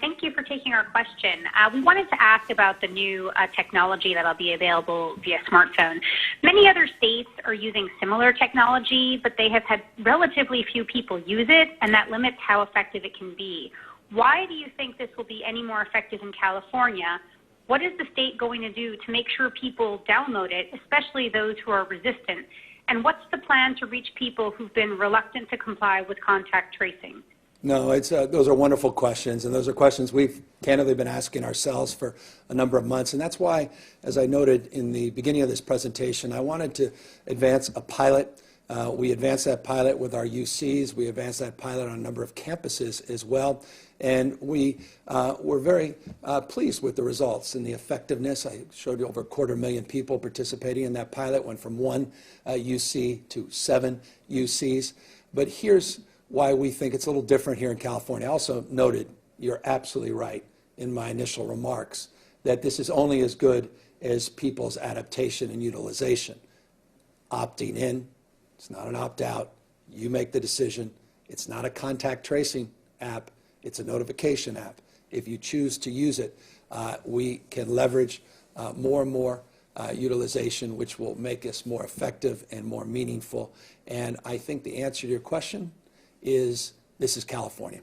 Thank you for taking our question. We wanted to ask about the new technology that'll be available via smartphone. Many other states are using similar technology, but they have had relatively few people use it, and that limits how effective it can be. Why do you think this will be any more effective in California? What is the state going to do to make sure people download it, especially those who are resistant? And what's the plan to reach people who've been reluctant to comply with contact tracing? No, those are wonderful questions, and those are questions we've candidly been asking ourselves for a number of months. And that's why, as I noted in the beginning of this presentation, I wanted to advance a pilot. We advanced that pilot with our UCs. We advanced that pilot on a number of campuses as well. And we were very pleased with the results and the effectiveness. I showed you over 250,000 people participating in that pilot, went from 1 UC to 7 UCs. But here's why we think it's a little different here in California. I also noted, you're absolutely right in my initial remarks, that this is only as good as people's adaptation and utilization. Opting in, it's not an opt-out. You make the decision. It's not a contact tracing app. It's a notification app. If you choose to use it, we can leverage more and more utilization, which will make us more effective and more meaningful. And I think the answer to your question is this is California.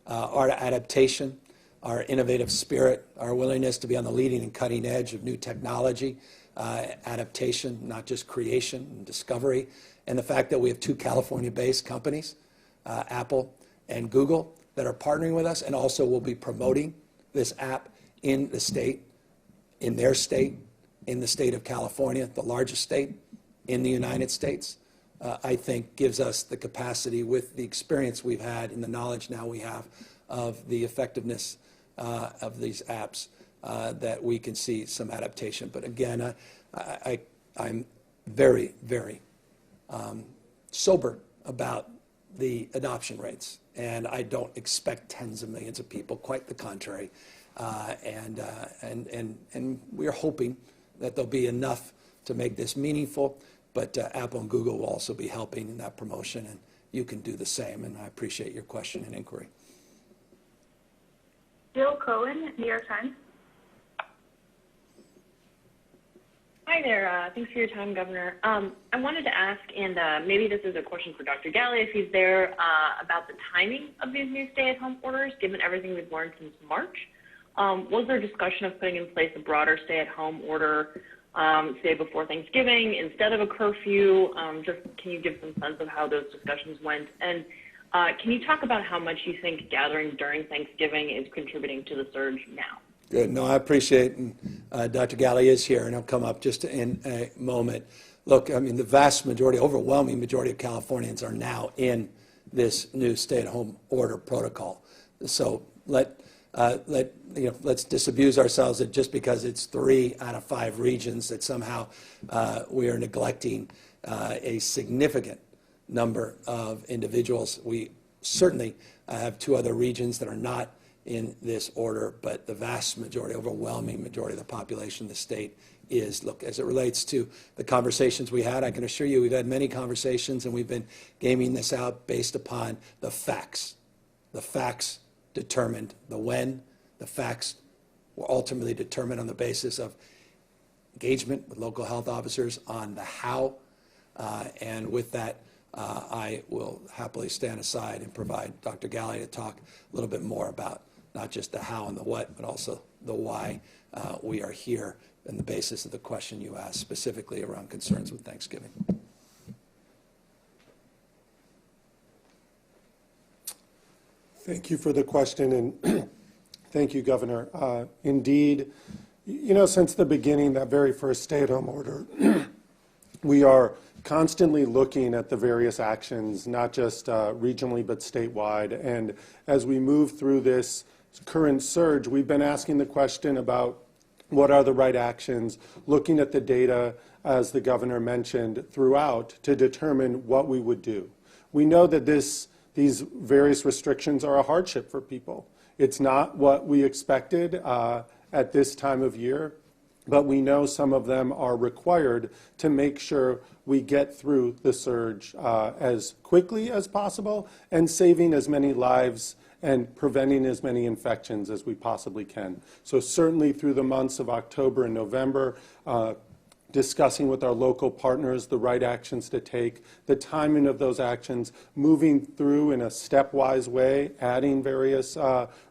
Our adaptation, our innovative spirit, our willingness to be on the leading and cutting edge of new technology, adaptation, not just creation and discovery, and the fact that we have 2 California-based companies, Apple and Google, that are partnering with us and also will be promoting this app in the state, in their state, in the state of California, the largest state in the United States. I think gives us the capacity, with the experience we've had and the knowledge now we have of the effectiveness of these apps, that we can see some adaptation. But again, I'm very, very sober about the adoption rates, and I don't expect tens of millions of people. Quite the contrary. And we are hoping that there'll be enough to make this meaningful, but Apple and Google will also be helping in that promotion, and you can do the same, and I appreciate your question and inquiry. Jill Cohen, New York Times. Hi there. Thanks for your time, Governor. I wanted to ask, and maybe this is a question for Dr. Galley, if he's there, about the timing of these new stay-at-home orders, given everything we've learned since March. Was there discussion of putting in place a broader stay-at-home order, say before Thanksgiving, instead of a curfew? Just can you give some sense of how those discussions went? And can you talk about how much you think gathering during Thanksgiving is contributing to the surge now? Good. No, I appreciate it. And Dr. Galley is here, and he'll come up just in a moment. Look, I mean, the vast majority, overwhelming majority of Californians are now in this new stay-at-home order protocol. So let's disabuse ourselves that just because it's 3 out of 5 regions that somehow we are neglecting a significant number of individuals. We certainly have 2 other regions that are not in this order, but the vast majority, overwhelming majority of the population of the state is. Look, as it relates to the conversations we had, I can assure you we've had many conversations, and we've been gaming this out based upon the facts. The facts determined the when. The facts were ultimately determined on the basis of engagement with local health officers on the how. And with that, I will happily stand aside and provide Dr. Galley to talk a little bit more about not just the how and the what, but also the why we are here and the basis of the question you asked, specifically around concerns with Thanksgiving. Thank you for the question, and thank you, Governor. Indeed, you know, since the beginning, that very first stay-at-home order, we are constantly looking at the various actions, not just regionally, but statewide. And as we move through this current surge, we've been asking the question about what are the right actions, looking at the data, as the governor mentioned, throughout to determine what we would do. We know that these various restrictions are a hardship for people. It's not what we expected at this time of year, but we know some of them are required to make sure we get through the surge as quickly as possible and saving as many lives and preventing as many infections as we possibly can. So certainly through the months of October and November, discussing with our local partners the right actions to take, the timing of those actions, moving through in a stepwise way, adding various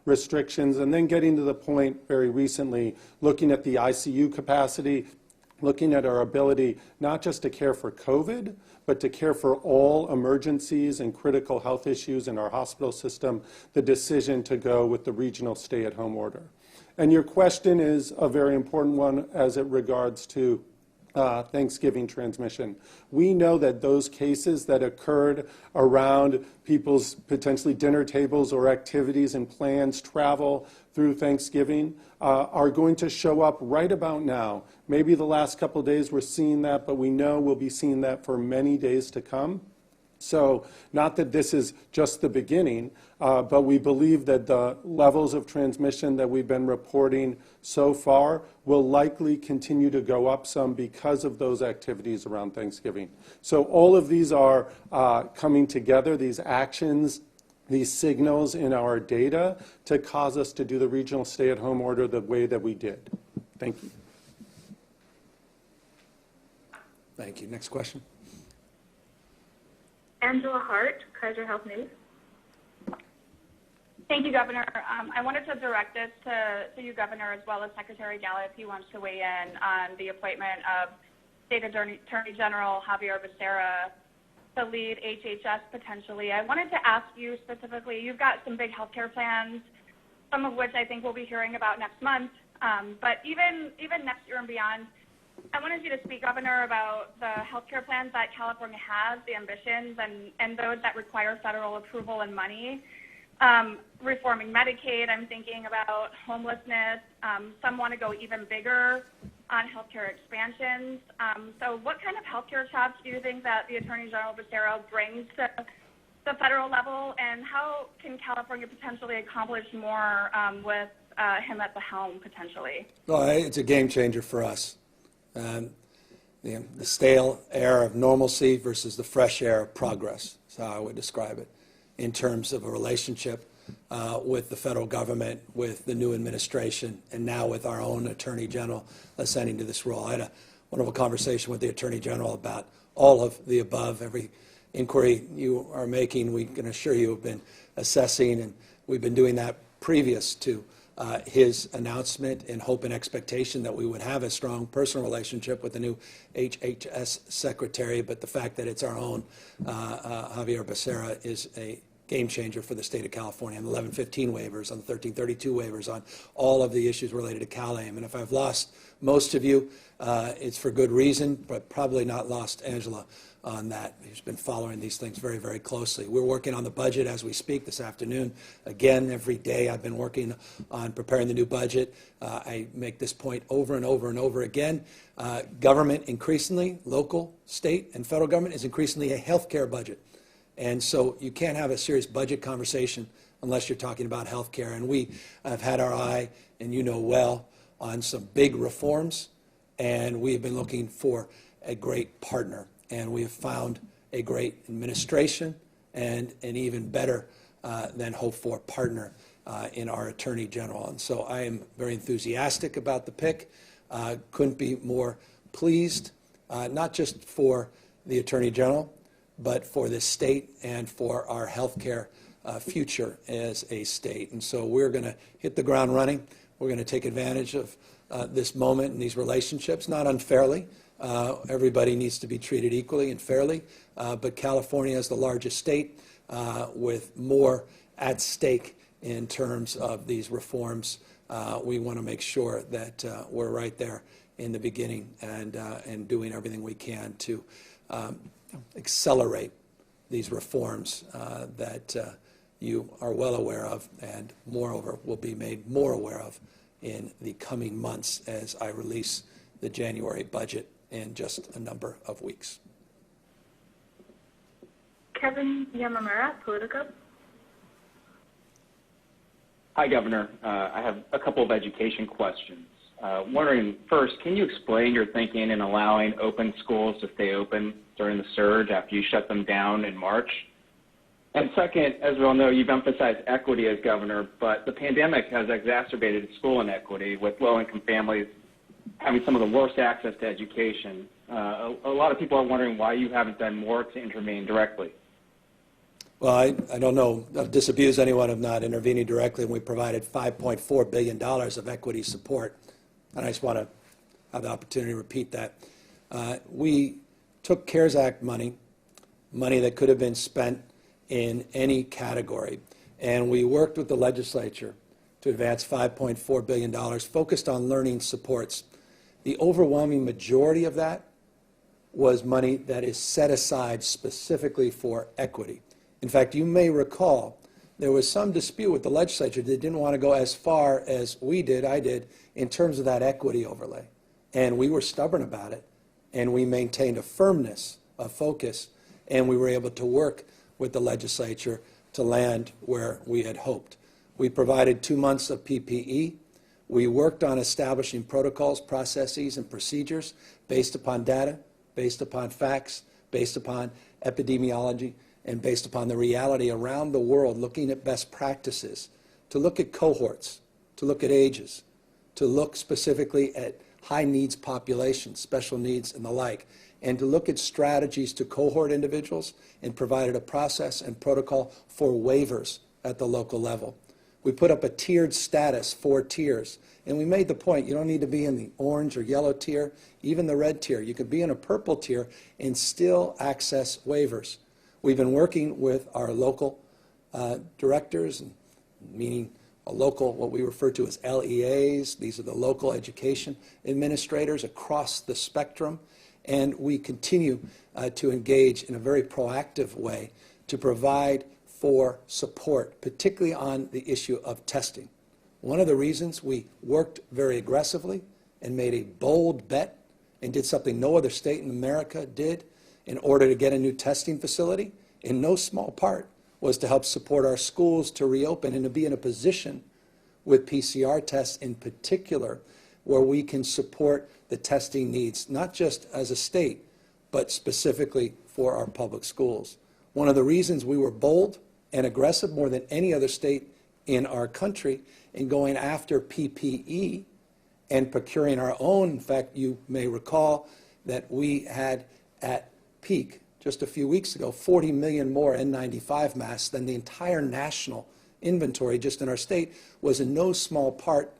restrictions, and then getting to the point very recently, looking at the ICU capacity, looking at our ability not just to care for COVID, but to care for all emergencies and critical health issues in our hospital system, the decision to go with the regional stay-at-home order. And your question is a very important one as it regards to Thanksgiving transmission. We know that those cases that occurred around people's potentially dinner tables or activities and plans, travel through Thanksgiving, are going to show up right about now. Maybe the last couple of days we're seeing that, but we know we'll be seeing that for many days to come. So not that this is just the beginning, but we believe that the levels of transmission that we've been reporting so far will likely continue to go up some because of those activities around Thanksgiving. So all of these are coming together, these actions, these signals in our data to cause us to do the regional stay-at-home order the way that we did. Thank you. Thank you. Next question. Angela Hart, Kaiser Health News. Thank you, Governor. I wanted to direct this to you, Governor, as well as Secretary Galley, if he wants to weigh in on the appointment of State Attorney General Javier Becerra to lead HHS potentially. I wanted to ask you specifically, you've got some big healthcare plans, some of which I think we'll be hearing about next month, but even next year and beyond, I wanted you to speak, Governor, about the healthcare plans that California has, the ambitions, and those that require federal approval and money. Reforming Medicaid, I'm thinking about homelessness. Some want to go even bigger on healthcare expansions. So what kind of healthcare chops do you think that the Attorney General Becerra brings to the federal level, and how can California potentially accomplish more with him at the helm potentially? Well, it's a game changer for us. The stale air of normalcy versus the fresh air of progress is how I would describe it in terms of a relationship with the federal government, with the new administration, and now with our own Attorney General ascending to this role. I had a wonderful conversation with the Attorney General about all of the above. Every inquiry you are making, we can assure you have been assessing, and we've been doing that previous to his announcement in hope and expectation that we would have a strong personal relationship with the new HHS Secretary, but the fact that it's our own Javier Becerra is a game changer for the state of California on the 1115 waivers, on the 1332 waivers, on all of the issues related to CalAIM. And if I've lost most of you, it's for good reason, but probably not lost Angela on that, who's been following these things very, very closely. We're working on the budget as we speak this afternoon. Again, every day I've been working on preparing the new budget. I make this point over and over and over again. Government increasingly, local, state, and federal government is increasingly a health care budget. And so you can't have a serious budget conversation unless you're talking about health care. And we have had our eye, and you know well, on some big reforms, and we have been looking for a great partner. And we have found a great administration and an even better than hoped for partner in our Attorney General. And so I am very enthusiastic about the pick. Couldn't be more pleased, not just for the Attorney General, but for this state and for our healthcare future as a state. And so we're going to hit the ground running. We're going to take advantage of this moment and these relationships, not unfairly. Everybody needs to be treated equally and fairly, but California is the largest state with more at stake in terms of these reforms. We want to make sure that we're right there in the beginning and doing everything we can to accelerate these reforms that you are well aware of and moreover will be made more aware of in the coming months as I release the January budget in just a number of weeks. Kevin Yamamura, Politico. Hi, Governor. I have a couple of education questions. Wondering, first, can you explain your thinking in allowing open schools to stay open during the surge after you shut them down in March? And second, as we all know, you've emphasized equity as governor, but the pandemic has exacerbated school inequity with low-income families having some of the worst access to education. A lot of people are wondering why you haven't done more to intervene directly. Well, I don't know, disabuse anyone of not intervening directly, and we provided $5.4 billion of equity support. And I just want to have the opportunity to repeat that. We took CARES Act money that could have been spent in any category, and we worked with the legislature to advance $5.4 billion focused on learning supports. The overwhelming majority of that was money that is set aside specifically for equity. In fact, you may recall there was some dispute with the legislature that didn't want to go as far as we did, I did, in terms of that equity overlay. And we were stubborn about it, and we maintained a firmness, a focus, and we were able to work with the legislature to land where we had hoped. We provided 2 months of PPE. We worked on establishing protocols, processes, and procedures based upon data, based upon facts, based upon epidemiology, and based upon the reality around the world, looking at best practices, to look at cohorts, to look at ages, to look specifically at high needs populations, special needs and the like, and to look at strategies to cohort individuals, and provided a process and protocol for waivers at the local level. We put up a tiered status, 4 tiers, and we made the point you don't need to be in the orange or yellow tier, even the red tier. You could be in a purple tier and still access waivers. We've been working with our local directors, meaning a local, what we refer to as LEAs. These are the local education administrators across the spectrum. And we continue to engage in a very proactive way to provide for support, particularly on the issue of testing. One of the reasons we worked very aggressively and made a bold bet and did something no other state in America did in order to get a new testing facility, in no small part, was to help support our schools to reopen and to be in a position with PCR tests in particular, where we can support the testing needs, not just as a state, but specifically for our public schools. One of the reasons we were bold and aggressive more than any other state in our country in going after PPE and procuring our own. In fact, you may recall that we had at peak just a few weeks ago 40 million more N95 masks than the entire national inventory just in our state, was in no small part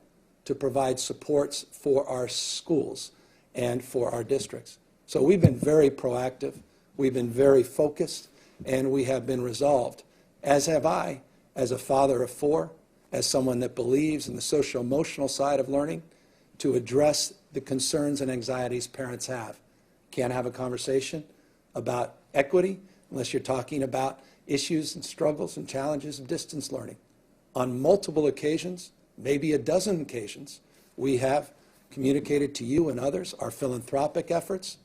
to provide supports for our schools and for our districts. So we've been very proactive, we've been very focused, and we have been resolved, as have I, as a father of four, as someone that believes in the social-emotional side of learning, to address the concerns and anxieties parents have. Can't have a conversation about equity unless you're talking about issues and struggles and challenges of distance learning. On multiple occasions, maybe a dozen occasions, we have communicated to you and others our philanthropic efforts.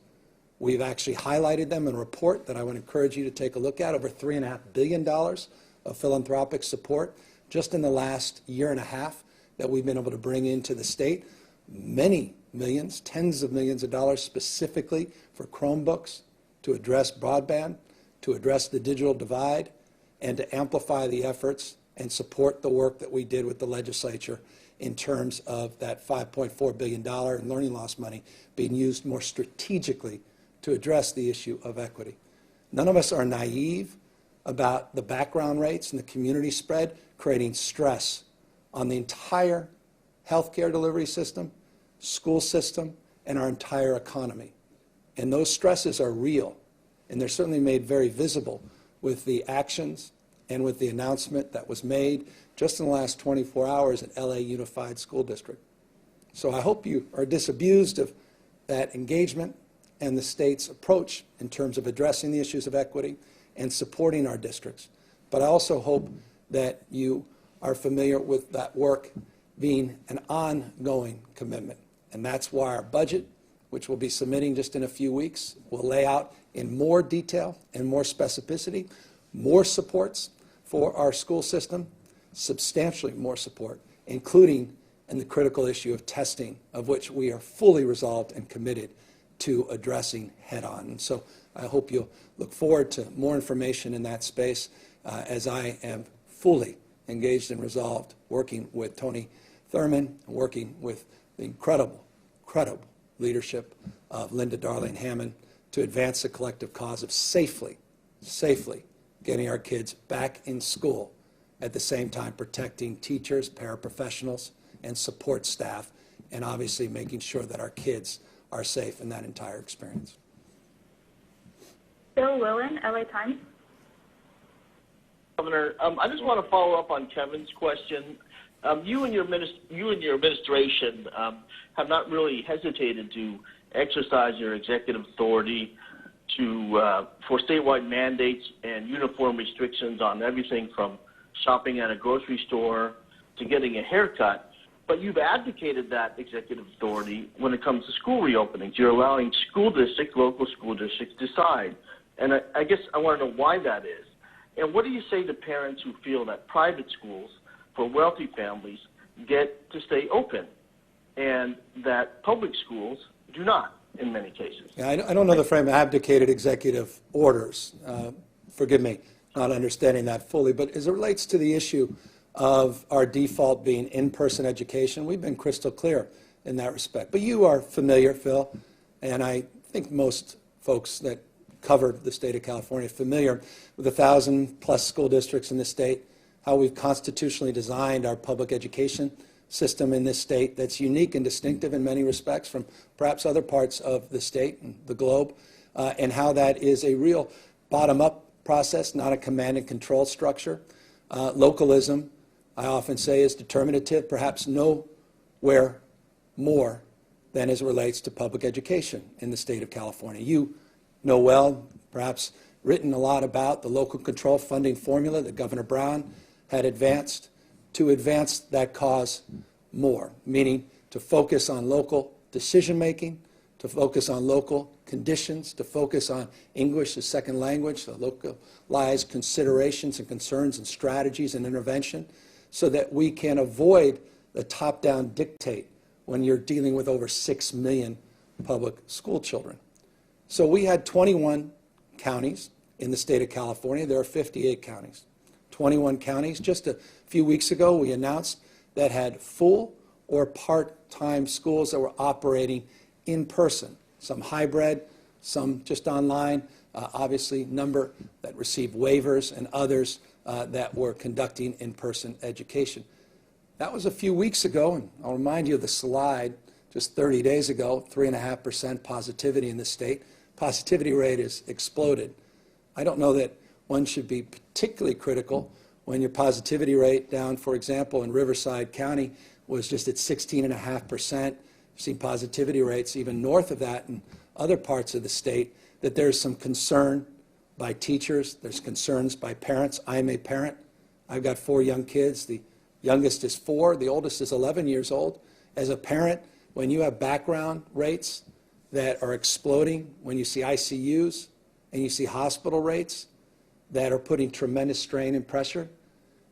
We've actually highlighted them in a report that I would encourage you to take a look at, over $3.5 billion of philanthropic support just in the last year and a half that we've been able to bring into the state. Many millions, tens of millions of dollars specifically for Chromebooks, to address broadband, to address the digital divide, and to amplify the efforts and support the work that we did with the legislature in terms of that $5.4 billion in learning loss money being used more strategically to address the issue of equity. None of us are naive about the background rates and the community spread creating stress on the entire healthcare delivery system, school system, and our entire economy. And those stresses are real, and they're certainly made very visible with the actions and with the announcement that was made just in the last 24 hours at LA Unified School District. So I hope you are disabused of that engagement and the state's approach in terms of addressing the issues of equity and supporting our districts. But I also hope that you are familiar with that work being an ongoing commitment. And that's why our budget, which we'll be submitting just in a few weeks, will lay out in more detail and more specificity, more supports for our school system, substantially more support, including in the critical issue of testing, of which we are fully resolved and committed to addressing head-on. And so I hope you'll look forward to more information in that space as I am fully engaged and resolved, working with Tony Thurman, working with the incredible leadership of Linda Darling Hammond to advance the collective cause of safely getting our kids back in school, at the same time protecting teachers, paraprofessionals, and support staff, and obviously making sure that our kids are safe in that entire experience. Bill Willen, LA Times. Governor, I just want to follow up on Kevin's question. You and your administration have not really hesitated to exercise your executive authority for statewide mandates and uniform restrictions on everything from shopping at a grocery store to getting a haircut. But you've advocated that executive authority when it comes to school reopenings. You're allowing local school districts decide. And I guess I want to know why that is. And what do you say to parents who feel that private schools for wealthy families get to stay open and that public schools do not in many cases? Yeah, I don't know the frame of abdicated executive orders. Forgive me not understanding that fully. But as it relates to the issue of our default being in-person education, we've been crystal clear in that respect. But you are familiar, Phil, and I think most folks that cover the state of California are familiar with the 1,000-plus school districts in the state, how we've constitutionally designed our public education system in this state that's unique and distinctive in many respects from perhaps other parts of the state and the globe, and how that is a real bottom-up process, not a command and control structure. Localism, I often say, is determinative, perhaps nowhere more than as it relates to public education in the state of California. You know well, perhaps written a lot about the local control funding formula that Governor Brown had advanced to advance that cause more, meaning to focus on local decision-making, to focus on local conditions, to focus on English as second language, the localized considerations and concerns and strategies and intervention, so that we can avoid the top-down dictate when you're dealing with over 6 million public school children. So we had 21 counties in the state of California. There are 58 counties. 21 counties. Just a few weeks ago, we announced that had full or part-time schools that were operating in person, some hybrid, some just online, obviously number that received waivers and others that were conducting in-person education. That was a few weeks ago, and I'll remind you of the slide just 30 days ago, 3.5% positivity in the state. Positivity rate has exploded. I don't know that one should be particularly critical when your positivity rate down, for example, in Riverside County was just at 16.5%. You've seen positivity rates even north of that in other parts of the state, that there's some concern by teachers, there's concerns by parents. I'm a parent. I've got 4 young kids. The youngest is 4, the oldest is 11 years old. As a parent, when you have background rates that are exploding, when you see ICUs and you see hospital rates that are putting tremendous strain and pressure,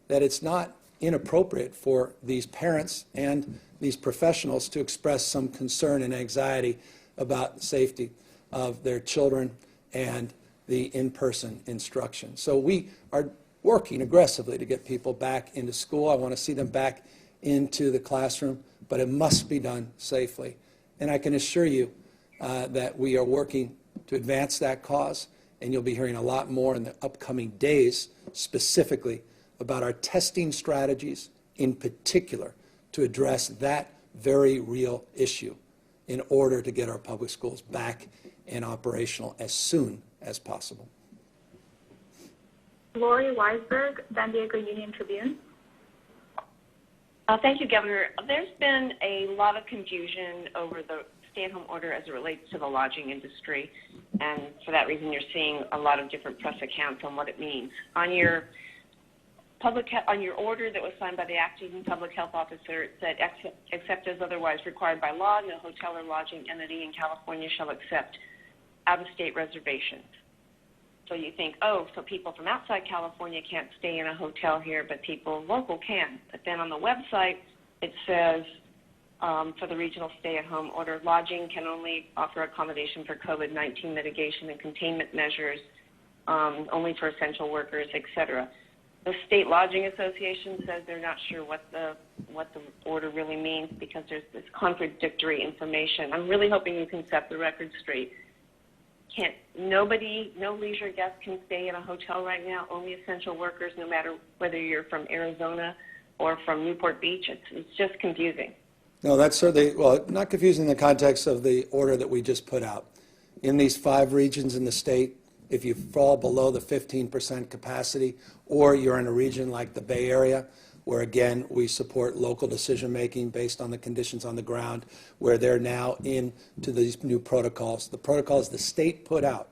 that it's not inappropriate for these parents and these professionals to express some concern and anxiety about the safety of their children and the in-person instruction. So we are working aggressively to get people back into school. I want to see them back into the classroom, but it must be done safely. And I can assure you that we are working to advance that cause, and you'll be hearing a lot more in the upcoming days specifically about our testing strategies in particular to address that very real issue in order to get our public schools back and operational as soon as possible. Lori Weisberg, San Diego Union Tribune. Thank you, Governor. There's been a lot of confusion over the stay-at-home order as it relates to the lodging industry, and for that reason you're seeing a lot of different press accounts on what it means. On your order that was signed by the acting public health officer, it said, except as otherwise required by law, no hotel or lodging entity in California shall accept out-of-state reservations. So you think, oh, so people from outside California can't stay in a hotel here, but people local can. But then on the website, it says, for the regional stay-at-home order, lodging can only offer accommodation for COVID-19 mitigation and containment measures, only for essential workers, et cetera. The State Lodging Association says they're not sure what the order really means because there's this contradictory information. I'm really hoping you can set the record straight. No leisure guest can stay in a hotel right now, only essential workers, no matter whether you're from Arizona or from Newport Beach. It's just confusing. No, that's certainly, well, not confusing in the context of the order that we just put out. In these 5 regions in the state, if you fall below the 15% capacity, or you're in a region like the Bay Area, where again we support local decision-making based on the conditions on the ground, where they're now into these new protocols. The protocols the state put out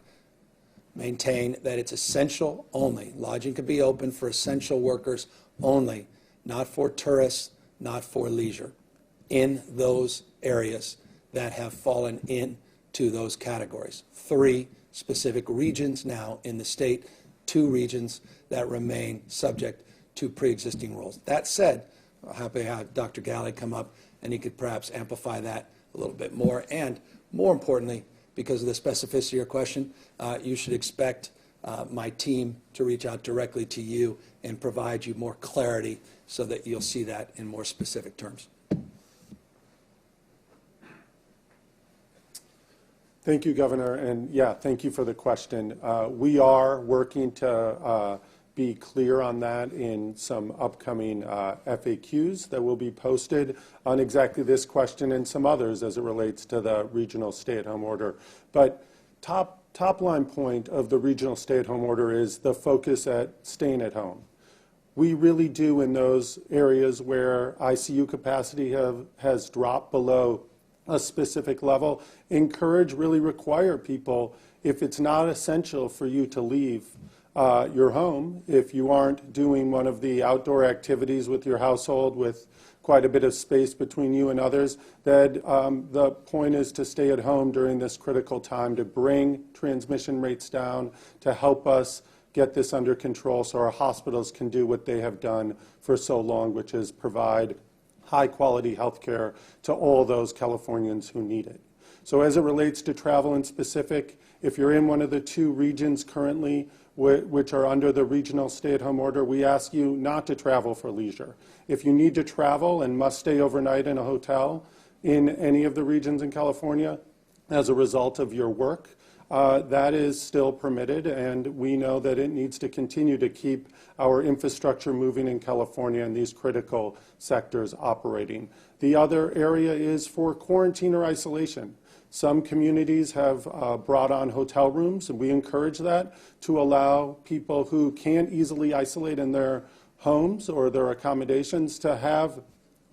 maintain that it's essential only. Lodging can be open for essential workers only, not for tourists, not for leisure, in those areas that have fallen into those categories. 3 specific regions now in the state, 2 regions that remain subject to pre-existing rules. That said, I'm happy to have Dr. Galley come up and he could perhaps amplify that a little bit more. And more importantly, because of the specificity of your question, you should expect my team to reach out directly to you and provide you more clarity so that you'll see that in more specific terms. Thank you, Governor, and yeah, thank you for the question. We are working to be clear on that in some upcoming FAQs that will be posted on exactly this question and some others as it relates to the regional stay-at-home order. But top line point of the regional stay-at-home order is the focus at staying at home. We really do, in those areas where ICU capacity has dropped below a specific level, really require people, if it's not essential for you to leave your home, if you aren't doing one of the outdoor activities with your household with quite a bit of space between you and others, that the point is to stay at home during this critical time to bring transmission rates down, to help us get this under control so our hospitals can do what they have done for so long, which is provide high-quality health care to all those Californians who need it. So as it relates to travel in specific, if you're in one of the 2 regions currently which are under the regional stay-at-home order, we ask you not to travel for leisure. If you need to travel and must stay overnight in a hotel in any of the regions in California as a result of your work, that is still permitted, and we know that it needs to continue to keep our infrastructure moving in California and these critical sectors operating. The other area is for quarantine or isolation. Some communities have brought on hotel rooms, and we encourage that to allow people who can't easily isolate in their homes or their accommodations to have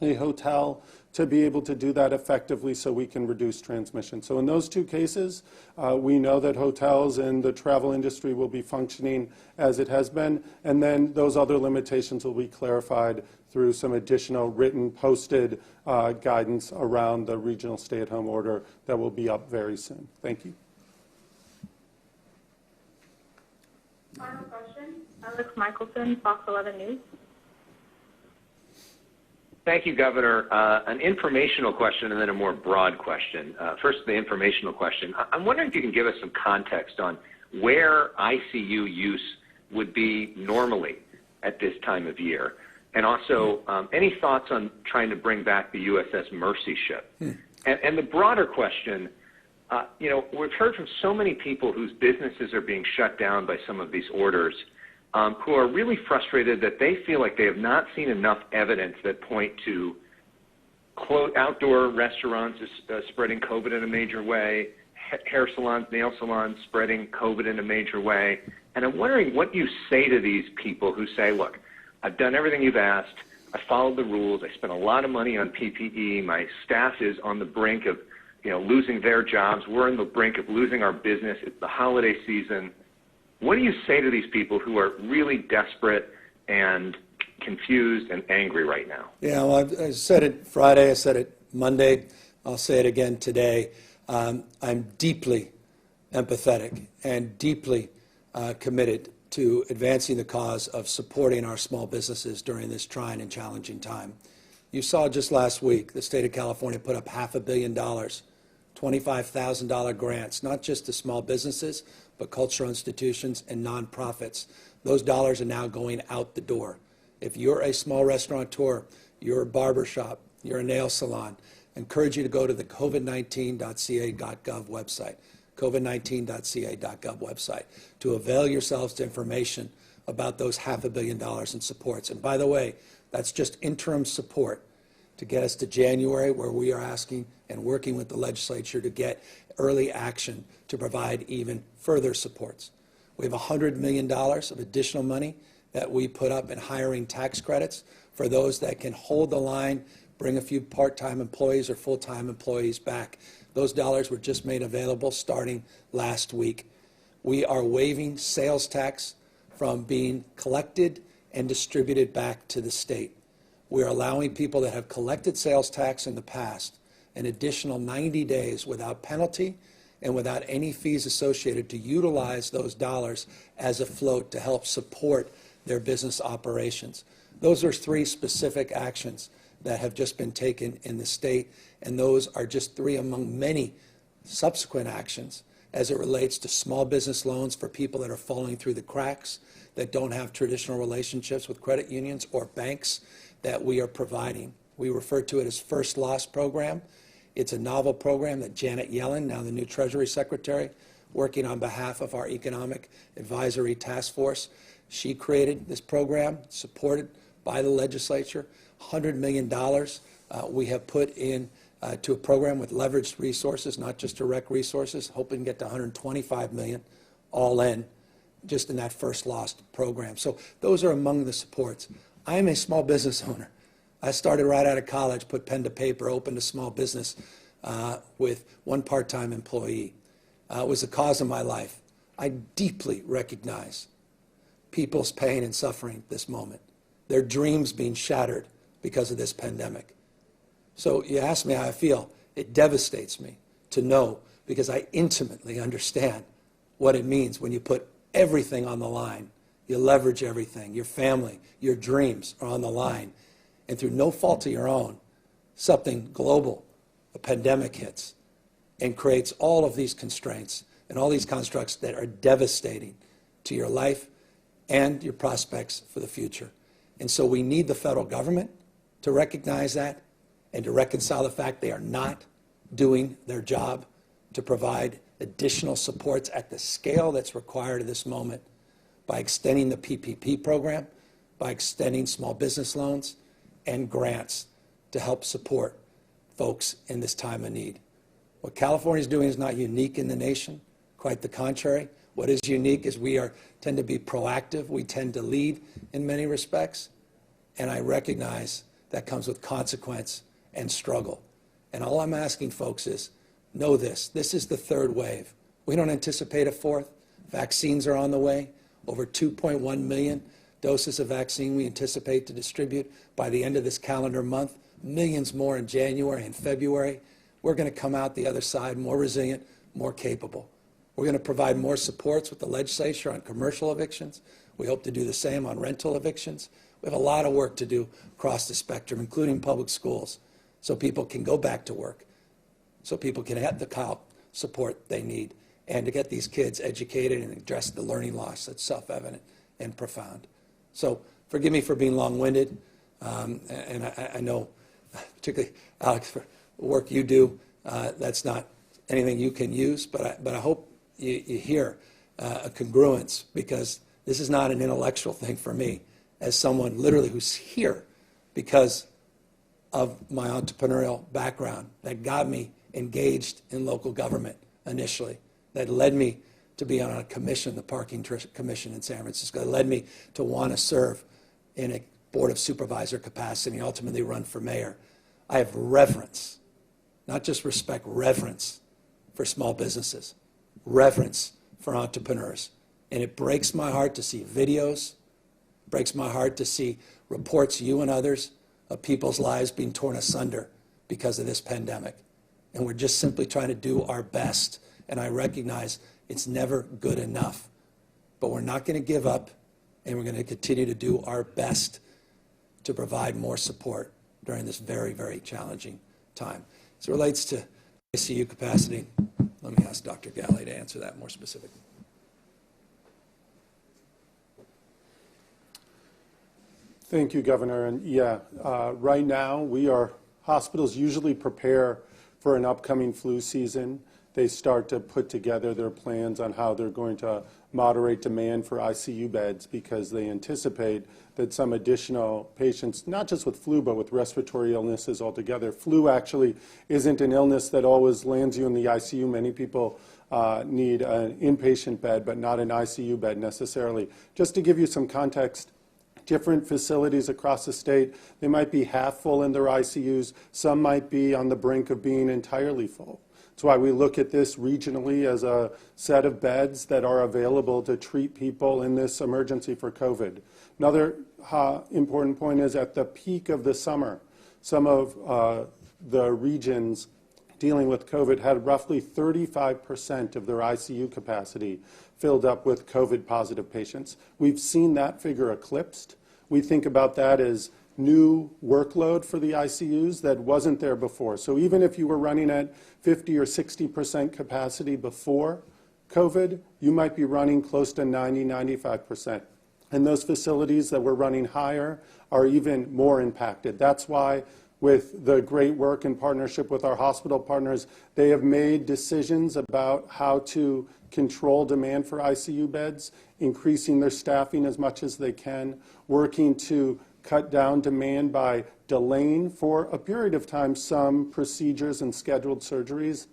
a hotel to be able to do that effectively so we can reduce transmission. So in those 2 cases, we know that hotels and the travel industry will be functioning as it has been, and then those other limitations will be clarified through some additional written, posted guidance around the regional stay-at-home order that will be up very soon. Thank you. Final question, Alex Michelson, Fox 11 News. Thank you, Governor. An informational question and then a more broad question. First, the informational question. I'm wondering if you can give us some context on where ICU use would be normally at this time of year. And also, any thoughts on trying to bring back the USS Mercy ship? And the broader question, we've heard from so many people whose businesses are being shut down by some of these orders, who are really frustrated that they feel like they have not seen enough evidence that point to outdoor restaurants spreading COVID in a major way, hair salons, nail salons spreading COVID in a major way. And I'm wondering what you say to these people who say, look, I've done everything you've asked, I followed the rules, I spent a lot of money on PPE, my staff is on the brink of losing their jobs, we're on the brink of losing our business, it's the holiday season. What do you say to these people who are really desperate and confused and angry right now? Yeah, well, I said it Friday, I said it Monday, I'll say it again today. I'm deeply empathetic and deeply committed to advancing the cause of supporting our small businesses during this trying and challenging time. You saw just last week, the state of California put up $500 million, $25,000 grants, not just to small businesses, but cultural institutions and nonprofits. Those dollars are now going out the door. If you're a small restaurateur, you're a barber shop, you're a nail salon, I encourage you to go to the covid19.ca.gov website, covid19.ca.gov website, to avail yourselves to information about those $500 million in supports. And by the way, that's just interim support to get us to January, where we are asking and working with the legislature to get early action to provide even further supports. We have $100 million of additional money that we put up in hiring tax credits for those that can hold the line, bring a few part-time employees or full-time employees back. Those dollars were just made available starting last week. We are waiving sales tax from being collected and distributed back to the state. We're allowing people that have collected sales tax in the past an additional 90 days without penalty and without any fees associated to utilize those dollars as a float to help support their business operations. Those are 3 specific actions that have just been taken in the state, and those are just 3 among many subsequent actions as it relates to small business loans for people that are falling through the cracks, that don't have traditional relationships with credit unions or banks, that we are providing. We refer to it as First Loss Program. It's a novel program that Janet Yellen, now the new Treasury Secretary, working on behalf of our Economic Advisory Task Force, she created this program, supported by the legislature. $100 million we have put in to a program with leveraged resources, not just direct resources, hoping to get to $125 million all in, just in that First Loss program. So those are among the supports. I am a small business owner. I started right out of college, put pen to paper, opened a small business with 1 part-time employee. It was the cause of my life. I deeply recognize people's pain and suffering at this moment, their dreams being shattered because of this pandemic. So you ask me how I feel. It devastates me to know, because I intimately understand what it means when you put everything on the line. You leverage everything. Your family, your dreams are on the line. And through no fault of your own, something global, a pandemic hits, and creates all of these constraints and all these constructs that are devastating to your life and your prospects for the future. And so we need the federal government to recognize that and to reconcile the fact they are not doing their job to provide additional supports at the scale that's required at this moment by extending the PPP program, by extending small business loans and grants to help support folks in this time of need. What California is doing is not unique in the nation, quite the contrary. What is unique is we tend to be proactive, we tend to lead in many respects, and I recognize that comes with consequence and struggle. And all I'm asking folks is, know this is the third wave. We don't anticipate a fourth. Vaccines are on the way. Over 2.1 million doses of vaccine we anticipate to distribute by the end of this calendar month. Millions more in January and February. We're going to come out the other side more resilient, more capable. We're going to provide more supports with the legislature on commercial evictions. We hope to do the same on rental evictions. We have a lot of work to do across the spectrum, including public schools, so people can go back to work, so people can have the support they need, and to get these kids educated and address the learning loss that's self-evident and profound. So forgive me for being long-winded, and I know, particularly Alex, for the work you do, that's not anything you can use, but I hope you hear a congruence, because this is not an intellectual thing for me, as someone literally who's here because of my entrepreneurial background that got me engaged in local government initially, that led me to be on a commission, the Parking Commission in San Francisco, that led me to want to serve in a Board of Supervisor capacity and ultimately run for mayor. I have reverence, not just respect, reverence for small businesses, reverence for entrepreneurs. And it breaks my heart to see videos, breaks my heart to see reports, you and others, of people's lives being torn asunder because of this pandemic. And we're just simply trying to do our best. And I recognize it's never good enough. But we're not going to give up, and we're going to continue to do our best to provide more support during this very, very challenging time. As it relates to ICU capacity, let me ask Dr. Galley to answer that more specifically. Thank you, Governor. And yeah, right now hospitals usually prepare for an upcoming flu season. They start to put together their plans on how they're going to moderate demand for ICU beds, because they anticipate that some additional patients, not just with flu, but with respiratory illnesses altogether. Flu actually isn't an illness that always lands you in the ICU. Many people need an inpatient bed, but not an ICU bed necessarily. Just to give you some context, different facilities across the state, they might be half full in their ICUs. Some might be on the brink of being entirely full. That's why we look at this regionally as a set of beds that are available to treat people in this emergency for COVID. Another important point is at the peak of the summer, some of the regions dealing with COVID had roughly 35% of their ICU capacity filled up with COVID-positive patients. We've seen that figure eclipsed. We think about that as new workload for the ICUs that wasn't there before. So even if you were running at 50 or 60% capacity before COVID, you might be running close to 90, 95%. And those facilities that were running higher are even more impacted. That's why, with the great work in partnership with our hospital partners, they have made decisions about how to control demand for ICU beds, increasing their staffing as much as they can, working to cut down demand by delaying for a period of time some procedures and scheduled surgeries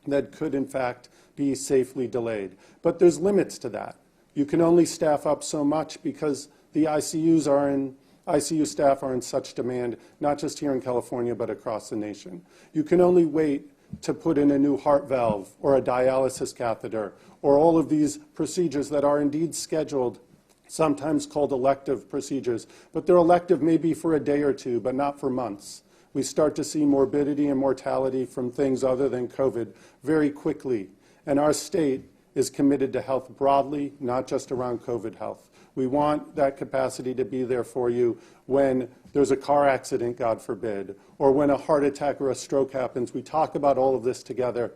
that could in fact be safely delayed. But there's limits to that. You can only staff up so much because the ICU staff are in such demand, not just here in California, but across the nation. You can only wait to put in a new heart valve or a dialysis catheter or all of these procedures that are indeed scheduled, sometimes called elective procedures. But they're elective maybe for a day or two, but not for months. We start to see morbidity and mortality from things other than COVID very quickly. And our state is committed to health broadly, not just around COVID health. We want that capacity to be there for you when there's a car accident, God forbid, or when a heart attack or a stroke happens. We talk about all of this together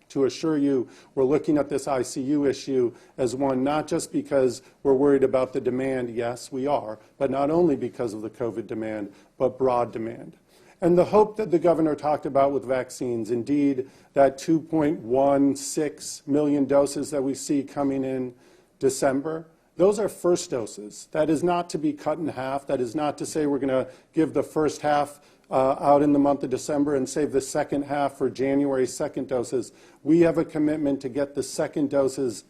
to assure you we're looking at this ICU issue as one, not just because we're worried about the demand, yes, we are, but not only because of the COVID demand, but broad demand. And the hope that the governor talked about with vaccines, indeed, that 2.16 million doses that we see coming in December, those are first doses. That is not to be cut in half. That is not to say we're going to give the first half out in the month of December and save the second half for January second doses. We have a commitment to get the second doses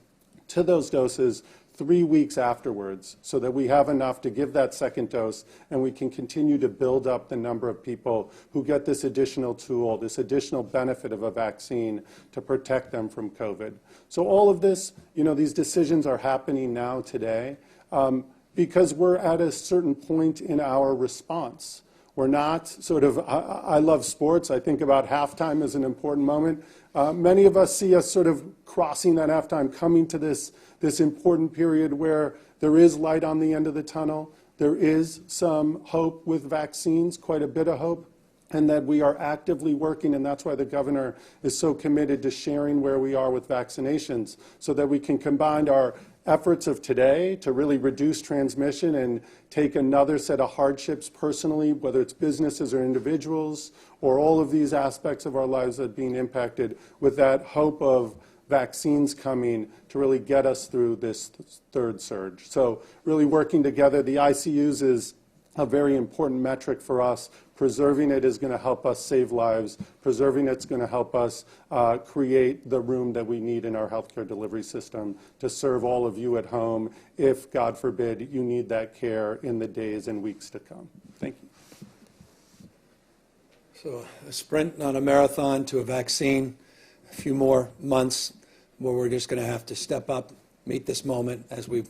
to those doses 3 weeks afterwards so that we have enough to give that second dose and we can continue to build up the number of people who get this additional tool, this additional benefit of a vaccine to protect them from COVID. So all of this, these decisions are happening now today because we're at a certain point in our response. We're not sort of, I love sports. I think about halftime as an important moment. Many of us see us sort of crossing that halftime, coming to this important period where there is light on the end of the tunnel. There is some hope with vaccines, quite a bit of hope, and that we are actively working, and that's why the governor is so committed to sharing where we are with vaccinations so that we can combine our efforts of today to really reduce transmission and take another set of hardships personally, whether it's businesses or individuals, or all of these aspects of our lives that are being impacted, with that hope of vaccines coming to really get us through this third surge. So really working together. The ICUs is a very important metric for us. Preserving it is going to help us save lives. Preserving it's going to help us create the room that we need in our healthcare delivery system to serve all of you at home if, God forbid, you need that care in the days and weeks to come. Thank you. So a sprint, not a marathon, to a vaccine. A few more months where we're just going to have to step up, meet this moment as we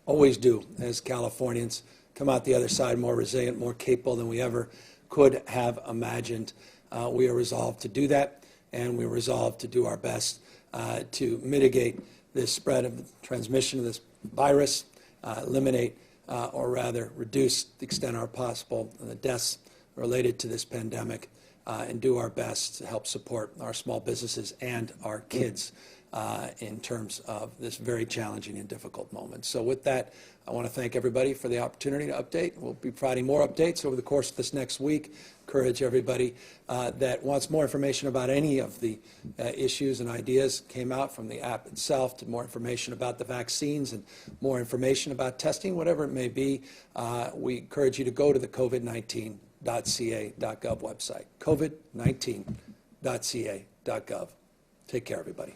always do as Californians, come out the other side more resilient, more capable than we ever could have imagined. We are resolved to do that, and we're resolved to do our best to mitigate this spread of the transmission of this virus, eliminate or rather reduce the extent are possible the deaths related to this pandemic, and do our best to help support our small businesses and our kids in terms of this very challenging and difficult moment. So with that, I want to thank everybody for the opportunity to update. We'll be providing more updates over the course of this next week. Encourage everybody that wants more information about any of the issues and ideas came out from the app itself, to more information about the vaccines and more information about testing, whatever it may be. We encourage you to go to the COVID19.ca.gov website, COVID19.ca.gov. Take care, everybody.